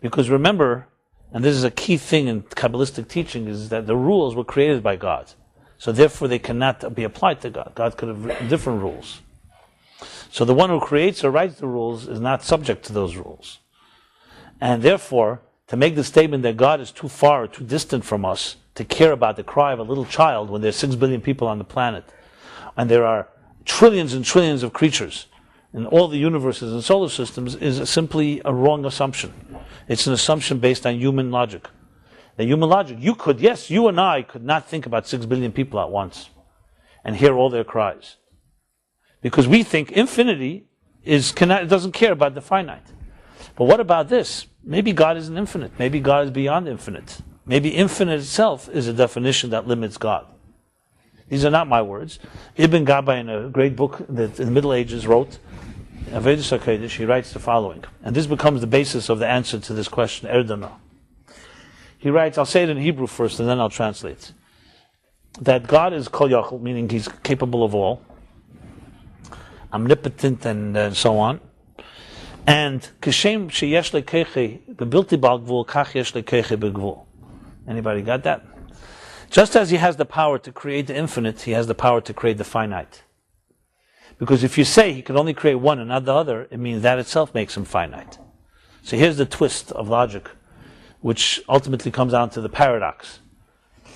Because remember, and this is a key thing in Kabbalistic teaching, is that the rules were created by God. So therefore they cannot be applied to God. God could have written different rules. So the one who creates or writes the rules is not subject to those rules. And therefore, to make the statement that God is too far or too distant from us to care about the cry of a little child when there's 6 billion people on the planet, and there are trillions and trillions of creatures in all the universes and solar systems, is simply a wrong assumption. It's an assumption based on human logic. The human logic, you and I could not think about 6 billion people at once and hear all their cries. Because we think infinity doesn't care about the finite. But what about this? Maybe God isn't infinite. Maybe God is beyond infinite. Maybe infinite itself is a definition that limits God. These are not my words. Ibn Gabbai, in a great book that in the Middle Ages wrote, Avedis HaKodesh, he writes the following. And this becomes the basis of the answer to this question, Erdana. He writes, I'll say it in Hebrew first and then I'll translate. That God is Kol Yachol, meaning he's capable of all, omnipotent and so on. And Kishem sheyesh lekeche bebilti bal gvul kach yesh lekeche begvul. Anybody got that? Just as he has the power to create the infinite, he has the power to create the finite. Because if you say he can only create one and not the other, it means that itself makes him finite. So here's the twist of logic, which ultimately comes down to the paradox.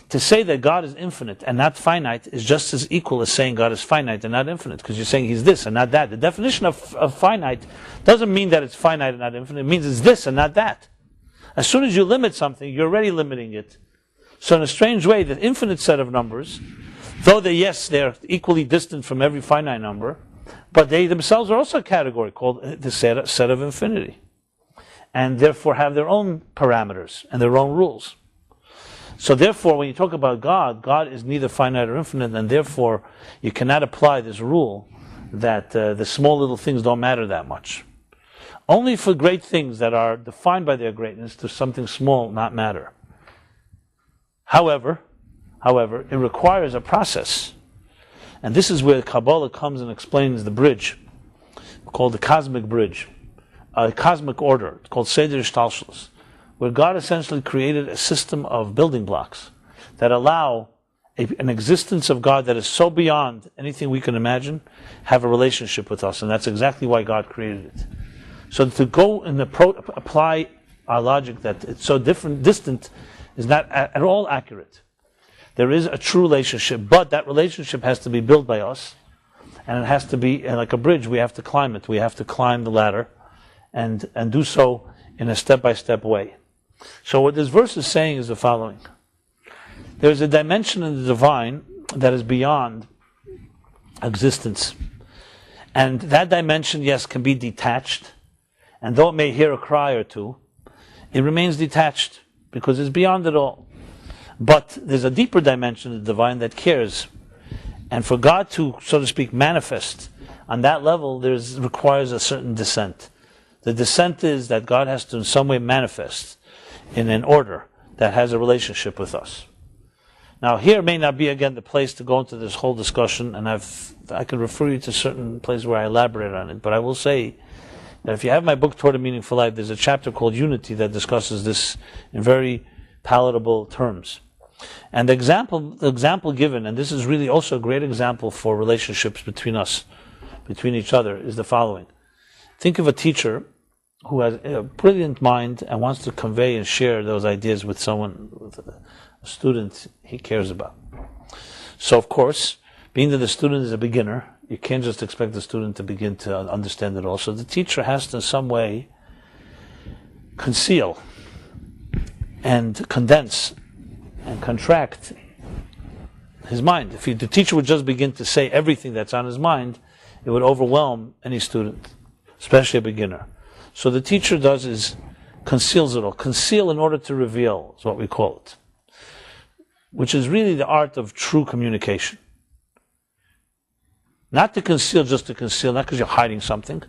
To say that God is infinite and not finite is just as equal as saying God is finite and not infinite, because you're saying He's this and not that. The definition of finite doesn't mean that it's finite and not infinite. It means it's this and not that. As soon as you limit something, you're already limiting it. So in a strange way, the infinite set of numbers, though they're equally distant from every finite number, but they themselves are also a category called the set of infinity, and therefore have their own parameters and their own rules. So therefore, when you talk about God, God is neither finite or infinite, and therefore you cannot apply this rule that the small little things don't matter that much. Only for great things that are defined by their greatness does something small not matter. However, it requires a process. And this is where Kabbalah comes and explains the bridge, called the cosmic bridge, a cosmic order. It's called Seder Shtalshlus, where God essentially created a system of building blocks that allow an existence of God that is so beyond anything we can imagine, have a relationship with us. And that's exactly why God created it. So to go and apply our logic that it's so distant is not at all accurate. There is a true relationship, but that relationship has to be built by us, and it has to be like a bridge. We have to climb it. We have to climb the ladder and do so in a step-by-step way. So what this verse is saying is the following. There's a dimension in the divine that is beyond existence. And that dimension, yes, can be detached. And though it may hear a cry or two, it remains detached because it's beyond it all. But there's a deeper dimension of the divine that cares. And for God to, so to speak, manifest on that level, requires a certain descent. The descent is that God has to in some way manifest in an order that has a relationship with us. Now here may not be again the place to go into this whole discussion, and I can refer you to certain places where I elaborate on it, but I will say that if you have my book Toward a Meaningful Life, there's a chapter called Unity that discusses this in very palatable terms. And the example given, and this is really also a great example for relationships between us, between each other, is the following. Think of a teacher who has a brilliant mind and wants to convey and share those ideas with someone, with a student he cares about. So of course, being that the student is a beginner, you can't just expect the student to begin to understand it all. So the teacher has to in some way conceal and condense and contract his mind. If the teacher would just begin to say everything that's on his mind, it would overwhelm any student, especially a beginner. So the teacher does is conceals it all. Conceal in order to reveal is what we call it, which is really the art of true communication. Not to conceal just to conceal, not because you're hiding something,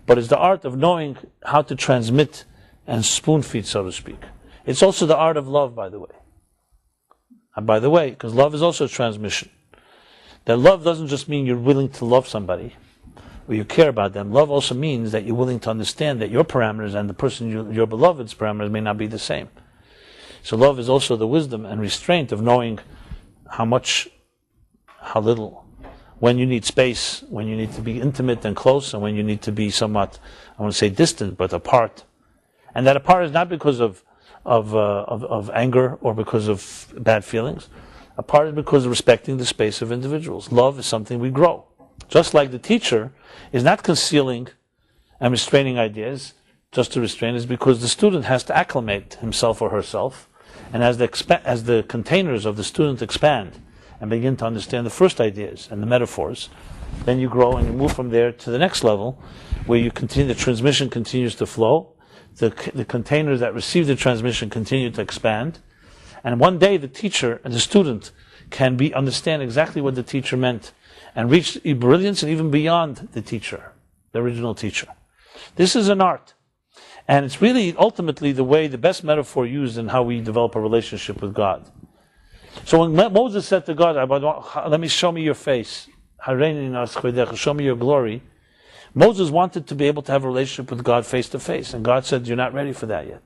but it's the art of knowing how to transmit and spoon feed, so to speak. It's also the art of love, by the way. And by the way, because love is also transmission. That love doesn't just mean you're willing to love somebody, or you care about them. Love also means that you're willing to understand that your parameters and the person, your beloved's parameters, may not be the same. So love is also the wisdom and restraint of knowing how much, how little, when you need space, when you need to be intimate and close, and when you need to be somewhat, I want to say distant, but apart. And that apart is not because of anger or because of bad feelings. Apart is because of respecting the space of individuals. Love is something we grow. Just like the teacher is not concealing and restraining ideas just to restrain, is because the student has to acclimate himself or herself, and as the containers of the student expand and begin to understand the first ideas and the metaphors, then you grow and you move from there to the next level, where you continue, the transmission continues to flow, the containers that receive the transmission continue to expand, and one day the teacher and the student can understand exactly what the teacher meant and reach brilliance and even beyond the teacher, the original teacher. This is an art. And it's really ultimately the best metaphor used in how we develop a relationship with God. So when Moses said to God, show me your face, show me your glory, Moses wanted to be able to have a relationship with God face to face. And God said, you're not ready for that yet.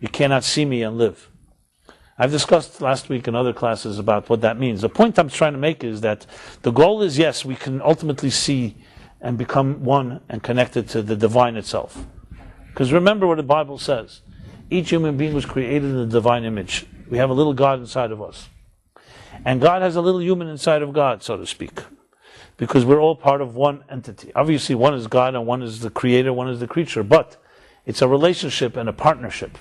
You cannot see me and live. I've discussed last week in other classes about what that means. The point I'm trying to make is that the goal is, yes, we can ultimately see and become one and connected to the divine itself. Because remember what the Bible says. Each human being was created in the divine image. We have a little God inside of us. And God has a little human inside of God, so to speak. Because we're all part of one entity. Obviously, one is God and one is the creator, one is the creature. But it's a relationship and a partnership.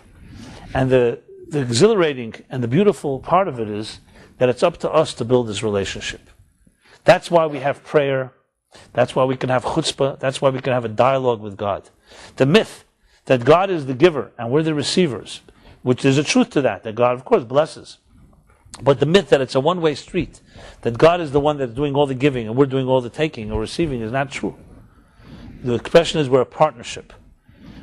And the exhilarating and the beautiful part of it is that it's up to us to build this relationship. That's why we have prayer. That's why we can have chutzpah. That's why we can have a dialogue with God. The myth that God is the giver and we're the receivers, which there's a truth to that God, of course, blesses. But the myth that it's a one-way street, that God is the one that's doing all the giving and we're doing all the taking or receiving is not true. The expression is we're a partnership.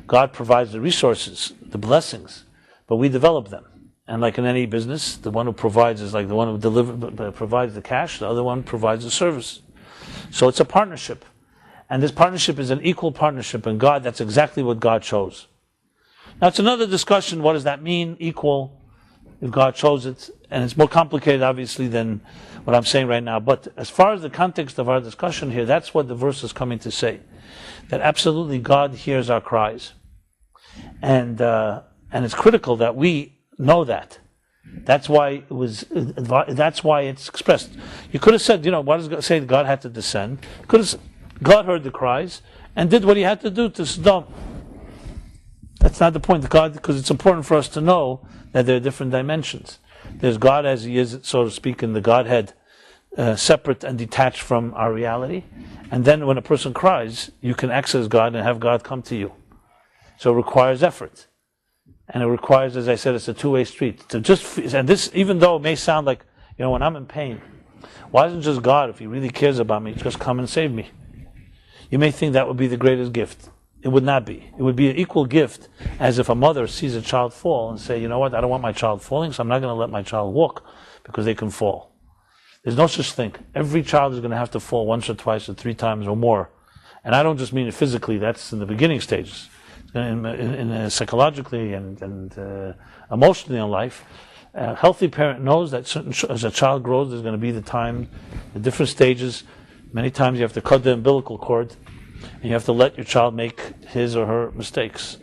God provides the resources, the blessings, but we develop them. And like in any business, the one who provides is like the one who provides the cash, the other one provides the service. So it's a partnership. And this partnership is an equal partnership, and God, that's exactly what God chose. Now it's another discussion, what does that mean, equal, if God chose it, and it's more complicated obviously than what I'm saying right now. But as far as the context of our discussion here, that's what the verse is coming to say. That absolutely God hears our cries. And it's critical that we know that. That's why it's expressed. You could have said, why does God say God had to descend? Could have said, God heard the cries and did what he had to do to Sodom. That's not the point. God, because it's important for us to know that there are different dimensions. There's God as he is, so to speak, in the Godhead, separate and detached from our reality. And then when a person cries, you can access God and have God come to you. So it requires effort. And it requires, as I said, it's a two-way street. And this, even though it may sound like, when I'm in pain, why doesn't just God, if he really cares about me, just come and save me? You may think that would be the greatest gift. It would not be. It would be an equal gift as if a mother sees a child fall and say, you know what, I don't want my child falling, so I'm not going to let my child walk because they can fall. There's no such thing. Every child is going to have to fall once or twice or 3 times or more. And I don't just mean it physically, that's in the beginning stages. Psychologically and emotionally in life, a healthy parent knows that as a child grows, there's going to be the different stages. Many times you have to cut the umbilical cord, and you have to let your child make his or her mistakes.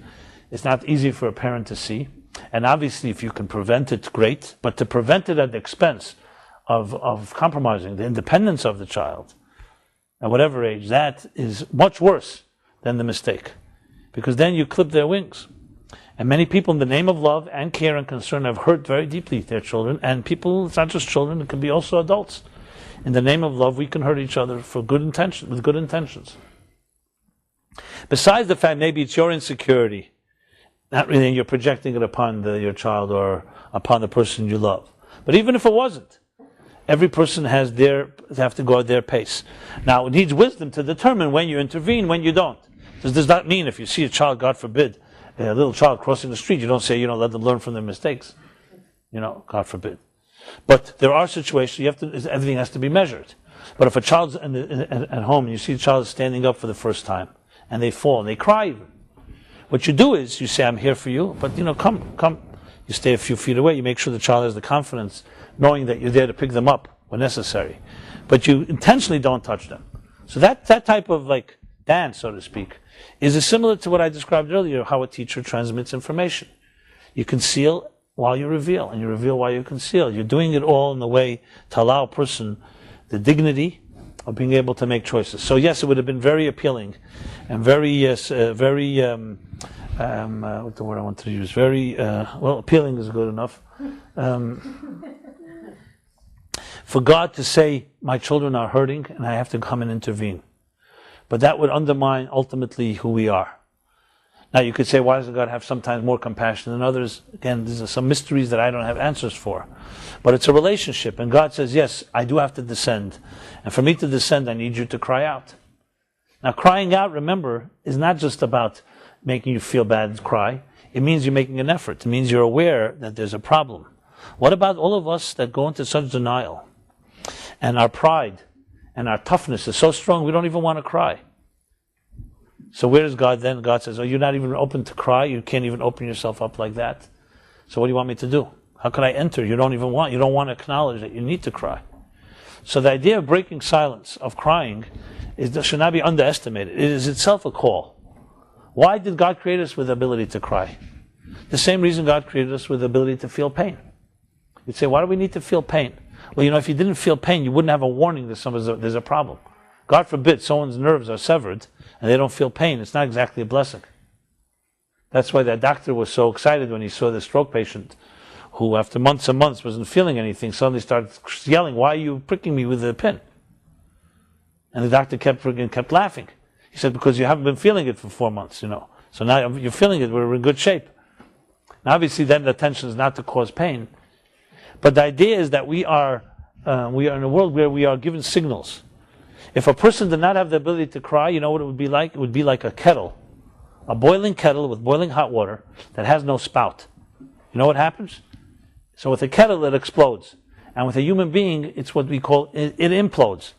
It's not easy for a parent to see, and obviously if you can prevent it, great, but to prevent it at the expense of compromising the independence of the child, at whatever age, that is much worse than the mistake. Because then you clip their wings. And many people, in the name of love and care and concern, have hurt very deeply their children. And people, it's not just children, it can be also adults. In the name of love, we can hurt each other with good intentions. Besides the fact, maybe it's your insecurity. Not really, you're projecting it upon your child or upon the person you love. But even if it wasn't, every person have to go at their pace. Now, it needs wisdom to determine when you intervene, when you don't. This does not mean if you see a child, God forbid, a little child crossing the street, you don't say, let them learn from their mistakes. God forbid. But there are situations, everything has to be measured. But if a child's at home and you see a child standing up for the first time, and they fall, and they cry even, what you do is, you say, I'm here for you, but come. You stay a few feet away, you make sure the child has the confidence, knowing that you're there to pick them up when necessary. But you intentionally don't touch them. So that type of dance, so to speak, is similar to what I described earlier, how a teacher transmits information. You conceal while you reveal, and you reveal while you conceal. You're doing it all in the way to allow a person the dignity of being able to make choices. So yes, it would have been very appealing, and very, what's the word I want to use? Appealing is good enough. For God to say, my children are hurting, and I have to come and intervene. But that would undermine ultimately who we are. Now you could say, why does God have sometimes more compassion than others? Again, these are some mysteries that I don't have answers for. But it's a relationship, and God says, yes, I do have to descend. And for me to descend, I need you to cry out. Now crying out, remember, is not just about making you feel bad and cry. It means you're making an effort. It means you're aware that there's a problem. What about all of us that go into such denial? And our pride and our toughness is so strong we don't even want to cry. So where is God then? God says, you're not even open to cry? You can't even open yourself up like that? So what do you want me to do? How can I enter? You don't want to acknowledge that you need to cry. So the idea of breaking silence, of crying, should not be underestimated. It is itself a call. Why did God create us with the ability to cry? The same reason God created us with the ability to feel pain. You'd say, why do we need to feel pain? Well, if you didn't feel pain, you wouldn't have a warning that there's a problem. God forbid someone's nerves are severed and they don't feel pain. It's not exactly a blessing. That's why that doctor was so excited when he saw the stroke patient who, after months and months, wasn't feeling anything, suddenly started yelling, "Why are you pricking me with a pin?" And the doctor kept laughing. He said, "Because you haven't been feeling it for 4 months, So now you're feeling it, we're in good shape." Now obviously then the intention is not to cause pain. But the idea is that we are in a world where we are given signals. If a person did not have the ability to cry, you know what it would be like? It would be like a kettle. A boiling kettle with boiling hot water that has no spout. You know what happens? So with a kettle it explodes. And with a human being, it's what we call, it implodes.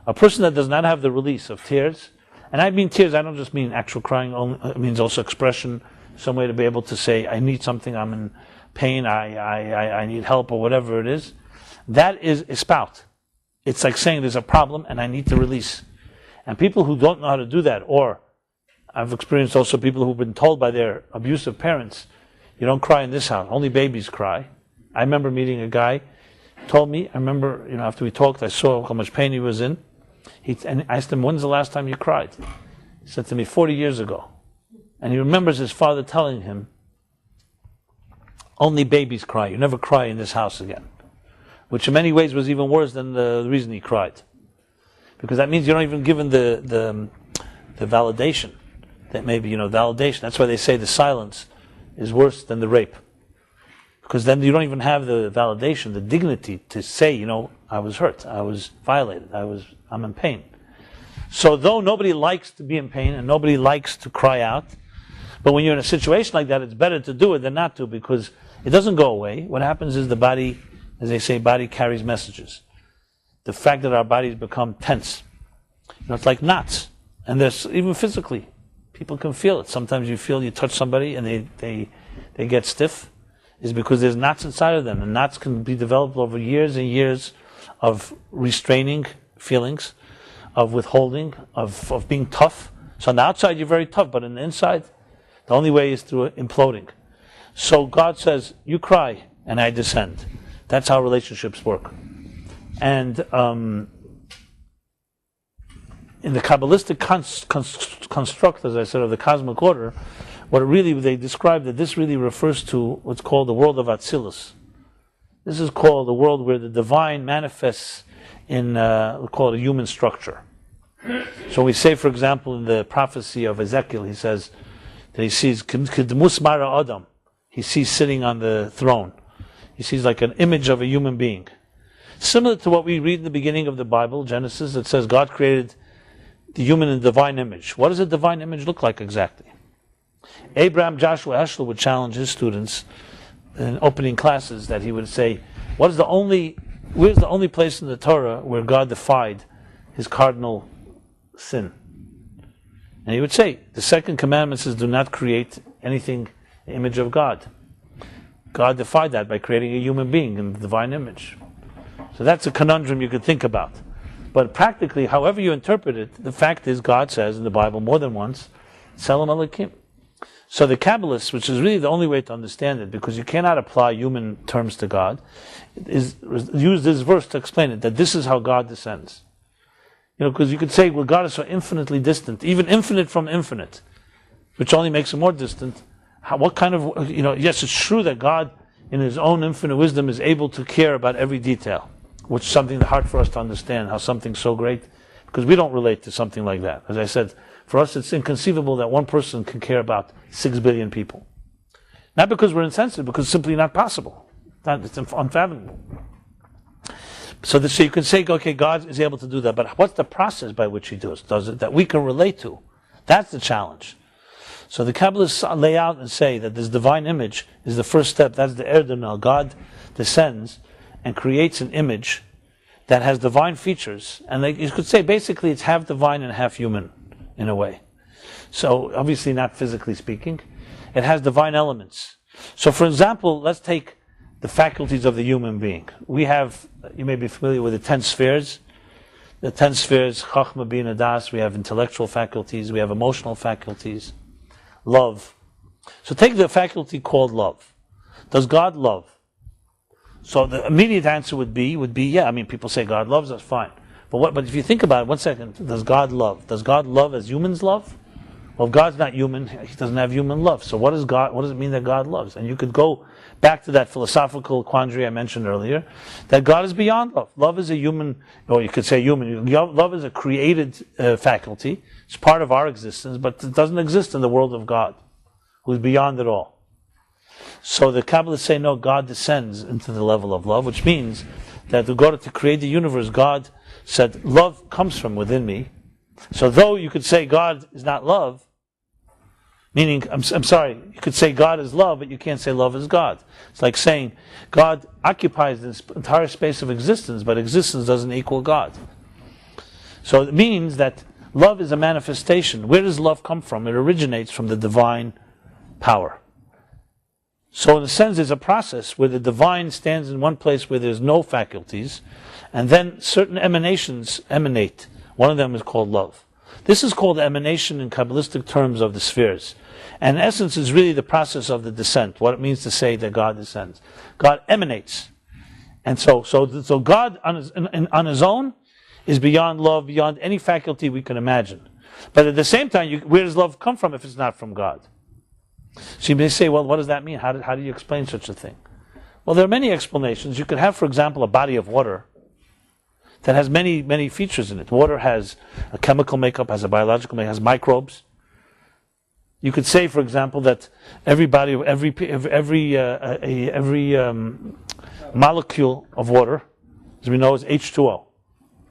A person that does not have the release of tears, and I mean tears, I don't just mean actual crying, it means also expression, some way to be able to say, I need something, I'm in pain, I need help, or whatever it is. That is a spout. It's like saying there's a problem and I need to release. And people who don't know how to do that, or I've experienced also people who've been told by their abusive parents, you don't cry in this house, only babies cry. I remember meeting a guy, told me, I remember, after we talked, I saw how much pain he was in. And I asked him, when's the last time you cried? He said to me, 40 years ago. And he remembers his father telling him, only babies cry, you never cry in this house again. Which in many ways was even worse than the reason he cried. Because that means you're not even given the validation. That maybe, validation. That's why they say the silence is worse than the rape. Because then you don't even have the validation, the dignity to say, I was hurt, I was violated, I'm in pain. So though nobody likes to be in pain and nobody likes to cry out, but when you're in a situation like that, it's better to do it than not to, because it doesn't go away. What happens is the body, as they say, body carries messages. The fact that our bodies become tense, it's like knots, and there's even physically, people can feel it. Sometimes you touch somebody and they get stiff, is because there's knots inside of them, and knots can be developed over years and years of restraining feelings, of withholding, of being tough. So on the outside you're very tough, but on the inside, the only way is through imploding. So God says, you cry and I descend. That's how relationships work. And in the Kabbalistic construct, as I said, of the cosmic order, they describe that this really refers to what's called the world of Atzilus. This is called the world where the divine manifests in, we call it a human structure. So we say, for example, in the prophecy of Ezekiel, he says that he sees K'dmus Mara Adam. He sees sitting on the throne. He sees like an image of a human being. Similar to what we read in the beginning of the Bible, Genesis, it says God created the human in divine image. What does a divine image look like exactly? Abraham Joshua Heschel would challenge his students in opening classes that he would say, where's the only place in the Torah where God defied his cardinal sin? And he would say, the second commandment says, do not create anything in the image of God. God defied that by creating a human being in the divine image. So that's a conundrum you could think about. But practically, however you interpret it, the fact is God says in the Bible more than once, Selam Aleichem. So the Kabbalists, which is really the only way to understand it, because you cannot apply human terms to God, use this verse to explain it, that this is how God descends. Because you could say, well, God is so infinitely distant, even infinite from infinite, which only makes him more distant. What kind of, yes, it's true that God, in his own infinite wisdom, is able to care about every detail, which is something hard for us to understand, how something so great, because we don't relate to something like that. As I said, for us it's inconceivable that one person can care about 6 billion people. Not because we're insensitive, because it's simply not possible. It's unfathomable. So you can say, okay, God is able to do that, but what's the process by which he does it that we can relate to? That's the challenge. So the Kabbalists lay out and say that this divine image is the first step. That's the Erdonal. God descends and creates an image that has divine features. And you could say basically it's half divine and half human in a way. So obviously not physically speaking. It has divine elements. So for example, let's take the faculties of the human being. We have, you may be familiar with the 10 spheres. The 10 spheres, Chachma, Bina, Das, we have intellectual faculties, we have emotional faculties. love. So take the faculty called love. Does God love? So the immediate answer would be, yeah. I mean, people say God loves us, fine. But if you think about it, 1 second, does God love? Does God love as humans love? Well, if God's not human, He doesn't have human love. So what does it mean that God loves? And you could go back to that philosophical quandary I mentioned earlier, that God is beyond love. Love is a human, or you could say human. Love is a created faculty. It's part of our existence, but it doesn't exist in the world of God, who is beyond it all. So the Kabbalists say, no, God descends into the level of love, which means that in order to create the universe, God said, love comes from within me. So though you could say God is not love, meaning, I'm sorry, you could say God is love, but you can't say love is God. It's like saying God occupies this entire space of existence, but existence doesn't equal God. So it means that love is a manifestation. Where does love come from? It originates from the divine power. So in a sense, there's a process where the divine stands in one place where there's no faculties, and then certain emanations emanate. One of them is called love. This is called emanation in Kabbalistic terms of the spheres. And in essence, is really the process of the descent, what it means to say that God descends. God emanates. And so God on his own is beyond love, beyond any faculty we can imagine. But at the same time, where does love come from if it's not from God? So you may say, well, what does that mean? How do you explain such a thing? Well, there are many explanations. You could have, for example, a body of water that has many, many features in it. Water has a chemical makeup, has a biological makeup, has microbes. You could say, for example, that every molecule of water, as we know, is H2O.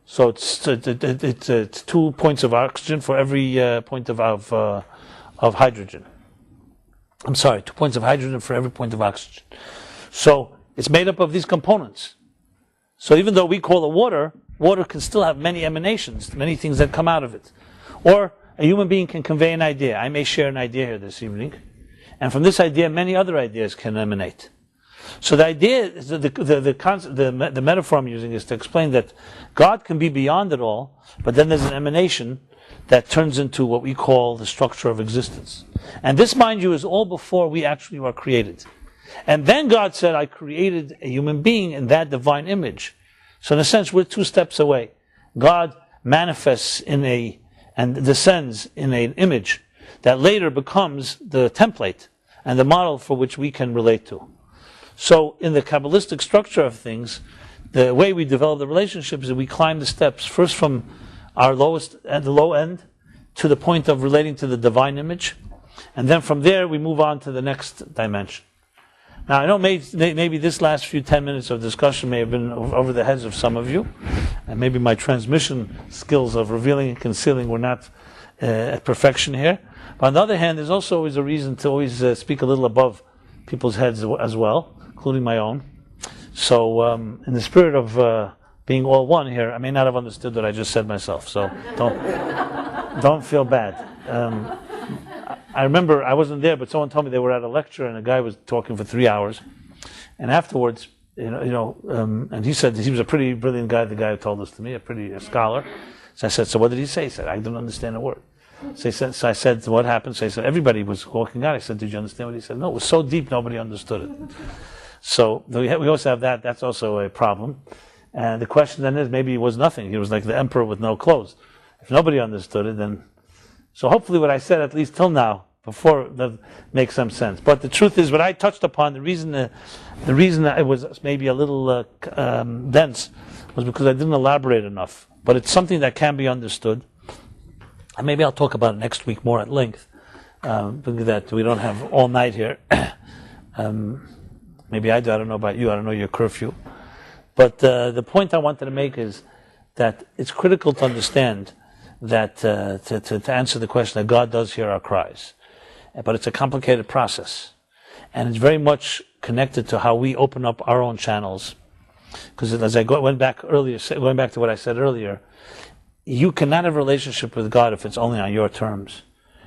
So it's 2 points of oxygen for every point of hydrogen. I'm sorry, 2 points of hydrogen for every point of oxygen. So it's made up of these components. So even though we call it water, water can still have many emanations, many things that come out of it. Or a human being can convey an idea. I may share an idea here this evening, and from this idea, many other ideas can emanate. So the idea, the metaphor I'm using is to explain that God can be beyond it all, but then there's an emanation that turns into what we call the structure of existence. And this, mind you, is all before we actually were created. And then God said, I created a human being in that divine image. So in a sense, we're 2 steps away. God manifests and descends in an image that later becomes the template and the model for which we can relate to. So in the Kabbalistic structure of things, the way we develop the relationships is we climb the steps, first from our lowest at the low end to the point of relating to the divine image, and then from there we move on to the next dimension. Now I know maybe this last few 10 minutes of discussion may have been over the heads of some of you, and maybe my transmission skills of revealing and concealing were not at perfection here. But on the other hand, there's also always a reason to always speak a little above people's heads as well, including my own. So in the spirit of being all one here, I may not have understood what I just said myself, so don't feel bad. I remember I wasn't there, but someone told me they were at a lecture and a guy was talking for 3 hours, and afterwards, and he said he was a pretty brilliant guy. The guy who told this to me, a scholar. So I said, so what did he say? He said, I don't understand a word. So I said, what happened? So he said, everybody was walking out. I said, did you understand what he said? No, it was so deep, nobody understood it. So we also have that. That's also a problem. And the question then is, maybe it was nothing. He was like the emperor with no clothes. If nobody understood it, then... So hopefully what I said, at least till now, before, that makes some sense. But the truth is, what I touched upon, the reason that it was maybe a little dense was because I didn't elaborate enough. But it's something that can be understood. And maybe I'll talk about it next week more at length, because that we don't have all night here. Maybe I do. I don't know about you. I don't know your curfew. But the point I wanted to make is that it's critical to understand that to answer the question that God does hear our cries. But it's a complicated process. And it's very much connected to how we open up our own channels. Because as I went back to what I said earlier, you cannot have a relationship with God if it's only on your terms.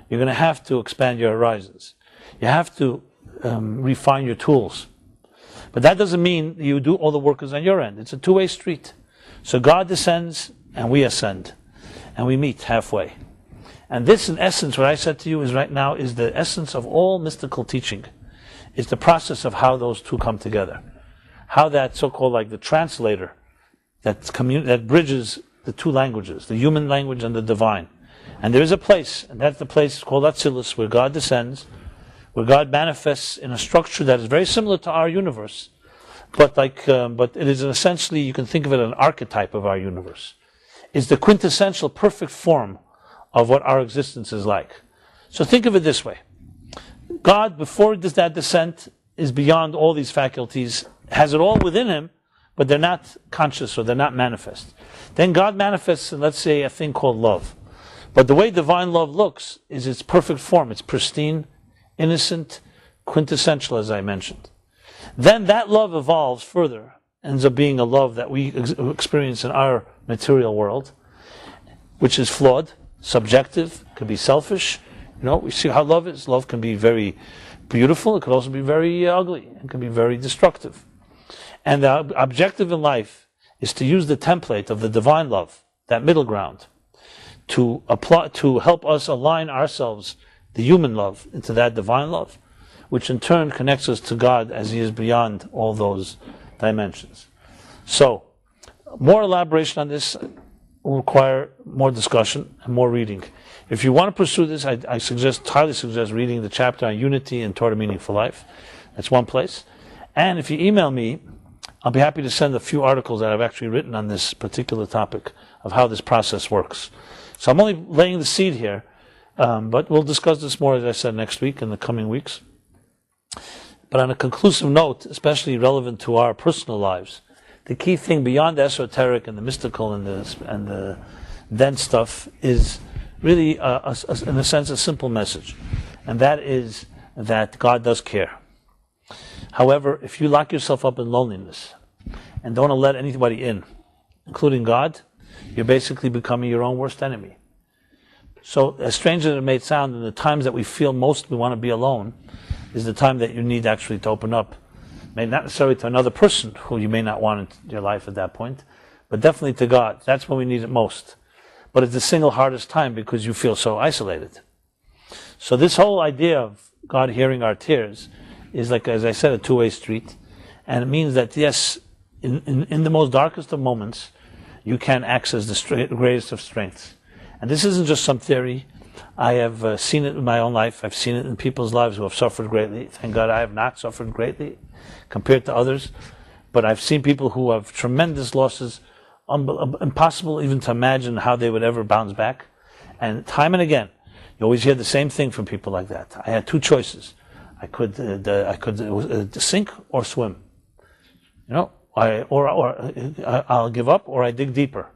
You're going to have to expand your horizons. You have to refine your tools. But that doesn't mean you do all the work is on your end. It's a two-way street. So God descends and we ascend. And we meet halfway. And this, in essence, what I said to you is right now, is the essence of all mystical teaching. It's the process of how those two come together. How that so-called like the translator that bridges the two languages, the human language and the divine. And there is a place, and that's the place called Atzilus, where God descends, where God manifests in a structure that is very similar to our universe, but it is essentially, you can think of it as an archetype of our universe. It's the quintessential perfect form of what our existence is like. So think of it this way. God, before that descent, is beyond all these faculties, has it all within him, but they're not conscious or they're not manifest. Then God manifests in, let's say, a thing called love. But the way divine love looks is its perfect form. It's pristine, innocent, quintessential, as I mentioned. Then that love evolves further, ends up being a love that we experience in our material world, which is flawed, subjective, could be selfish. We see how love is. Love can be very beautiful. It could also be very ugly. It can be very destructive. And the objective in life is to use the template of the divine love, that middle ground, to help us align ourselves, the human love, into that divine love, which in turn connects us to God as he is beyond all those dimensions. So, more elaboration on this will require more discussion and more reading. If you want to pursue this, I highly suggest reading the chapter on unity and Torah meaning for life. That's one place. And if you email me, I'll be happy to send a few articles that I've actually written on this particular topic of how this process works. So I'm only laying the seed here, but we'll discuss this more, as I said, next week, in the coming weeks. But on a conclusive note, especially relevant to our personal lives, the key thing beyond the esoteric and the mystical and the dense stuff is really, in a sense, a simple message. And that is that God does care. However, if you lock yourself up in loneliness and don't let anybody in, including God, you're basically becoming your own worst enemy. So, as strange as it may sound, in the times that we feel most we want to be alone, is the time that you need actually to open up. Maybe not necessarily to another person who you may not want in your life at that point, but definitely to God. That's when we need it most. But it's the single hardest time because you feel so isolated. So this whole idea of God hearing our tears is, like, as I said, a two-way street. And it means that, yes, in the most darkest of moments, you can access the greatest of strengths. And this isn't just some theory. I have seen it in my own life. I've seen it in people's lives who have suffered greatly. Thank God I have not suffered greatly compared to others. But I've seen people who have tremendous losses, impossible even to imagine how they would ever bounce back. And time and again, you always hear the same thing from people like that. I had two choices. I could sink or swim. I'll give up or I dig deeper.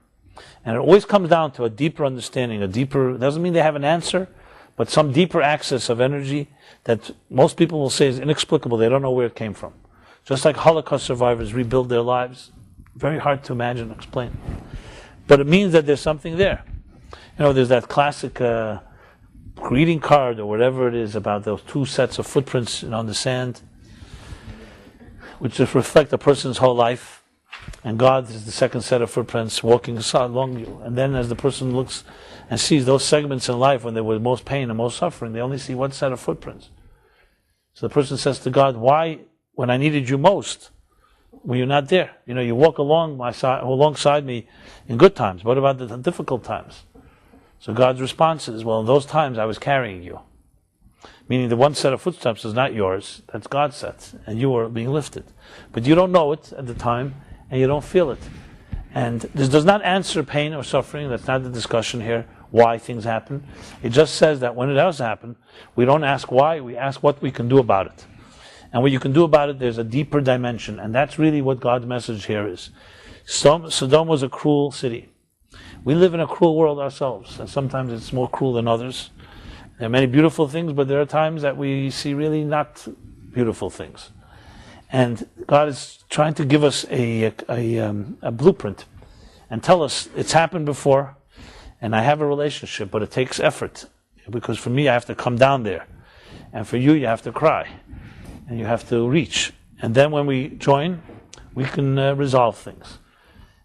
And it always comes down to a deeper understanding, doesn't mean they have an answer, but some deeper access of energy that most people will say is inexplicable. They don't know where it came from. Just like Holocaust survivors rebuild their lives. Very hard to imagine and explain. But it means that there's something there. There's that classic greeting card or whatever it is about those two sets of footprints on the sand, which just reflect a person's whole life. And God is the second set of footprints walking along you. And then as the person looks and sees those segments in life when there was most pain and most suffering, they only see one set of footprints. So the person says to God, why, when I needed you most, were you not there? You walk alongside me in good times. What about the difficult times? So God's response is, well, in those times I was carrying you. Meaning the one set of footsteps is not yours, that's God's set, and you are being lifted. But you don't know it at the time, and you don't feel it. And this does not answer pain or suffering. That's not the discussion here, why things happen. It just says that when it does happen, we don't ask why, we ask what we can do about it. And what you can do about it, there's a deeper dimension. And that's really what God's message here is. Sodom was a cruel city. We live in a cruel world ourselves, and sometimes it's more cruel than others. There are many beautiful things, but there are times that we see really not beautiful things. And God is trying to give us a blueprint and tell us it's happened before, and I have a relationship, but it takes effort. Because for me, I have to come down there. And for you, you have to cry. And you have to reach. And then when we join, we can resolve things.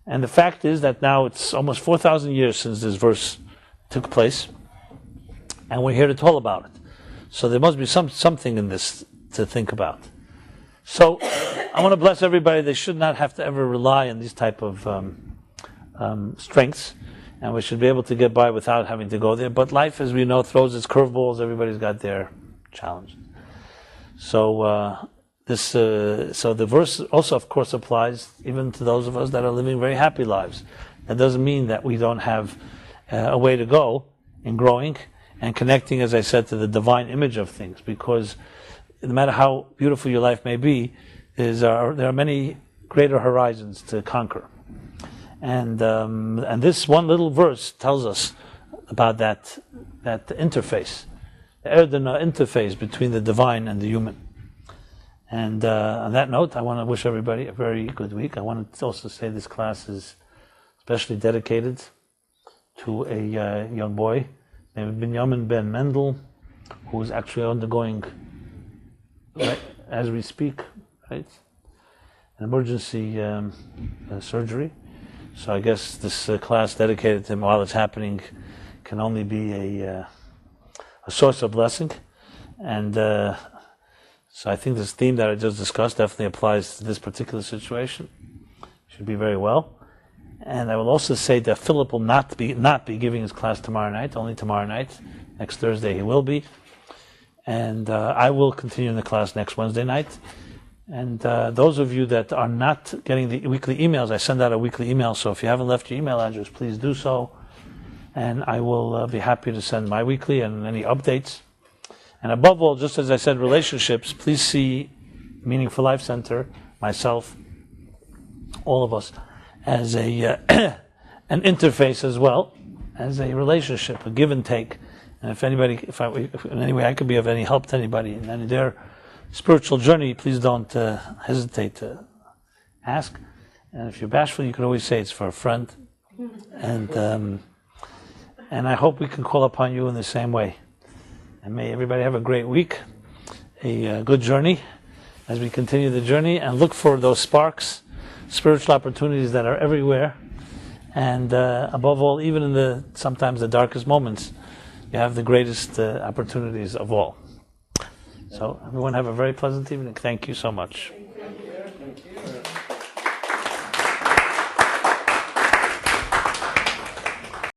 And the fact is that now it's almost 4,000 years since this verse took place. and we're here to talk about it. So there must be something in this to think about. So I want to bless everybody. They should not have to ever rely on these type of strengths, and we should be able to get by without having to go there. But life, as we know, throws its curveballs. Everybody's got their challenge. So so the verse also, of course, applies even to those of us that are living very happy lives. That doesn't mean that we don't have a way to go in growing and connecting, as I said, to the divine image of things, because no matter how beautiful your life may be, there are many greater horizons to conquer. And this one little verse tells us about that interface, the Erdena interface between the divine and the human. And on that note, I want to wish everybody a very good week. I want to also say this class is especially dedicated to a young boy named Binyamin Ben Mendel, who is actually undergoing, right, as we speak, right, an emergency surgery. So I guess this class dedicated to him while it's happening can only be a source of blessing. And so I think this theme that I just discussed definitely applies to this particular situation. Should be very well. And I will also say that Philip will not be giving his class tomorrow night, only tomorrow night. Next Thursday he will be. And I will continue in the class next Wednesday night. And those of you that are not getting the weekly emails, I send out a weekly email, so if you haven't left your email address, please do so. And I will be happy to send my weekly and any updates. And above all, just as I said, relationships, please see Meaningful Life Center, myself, all of us, as an interface as well, as a relationship, a give and take. And if in any way I could be of any help to anybody in their spiritual journey, please don't hesitate to ask. And if you're bashful, you can always say it's for a friend. And I hope we can call upon you in the same way. And may everybody have a great week, a good journey as we continue the journey, and look for those sparks, spiritual opportunities that are everywhere. And above all, even in sometimes the darkest moments, you have the greatest opportunities of all. So everyone have a very pleasant evening. Thank you so much.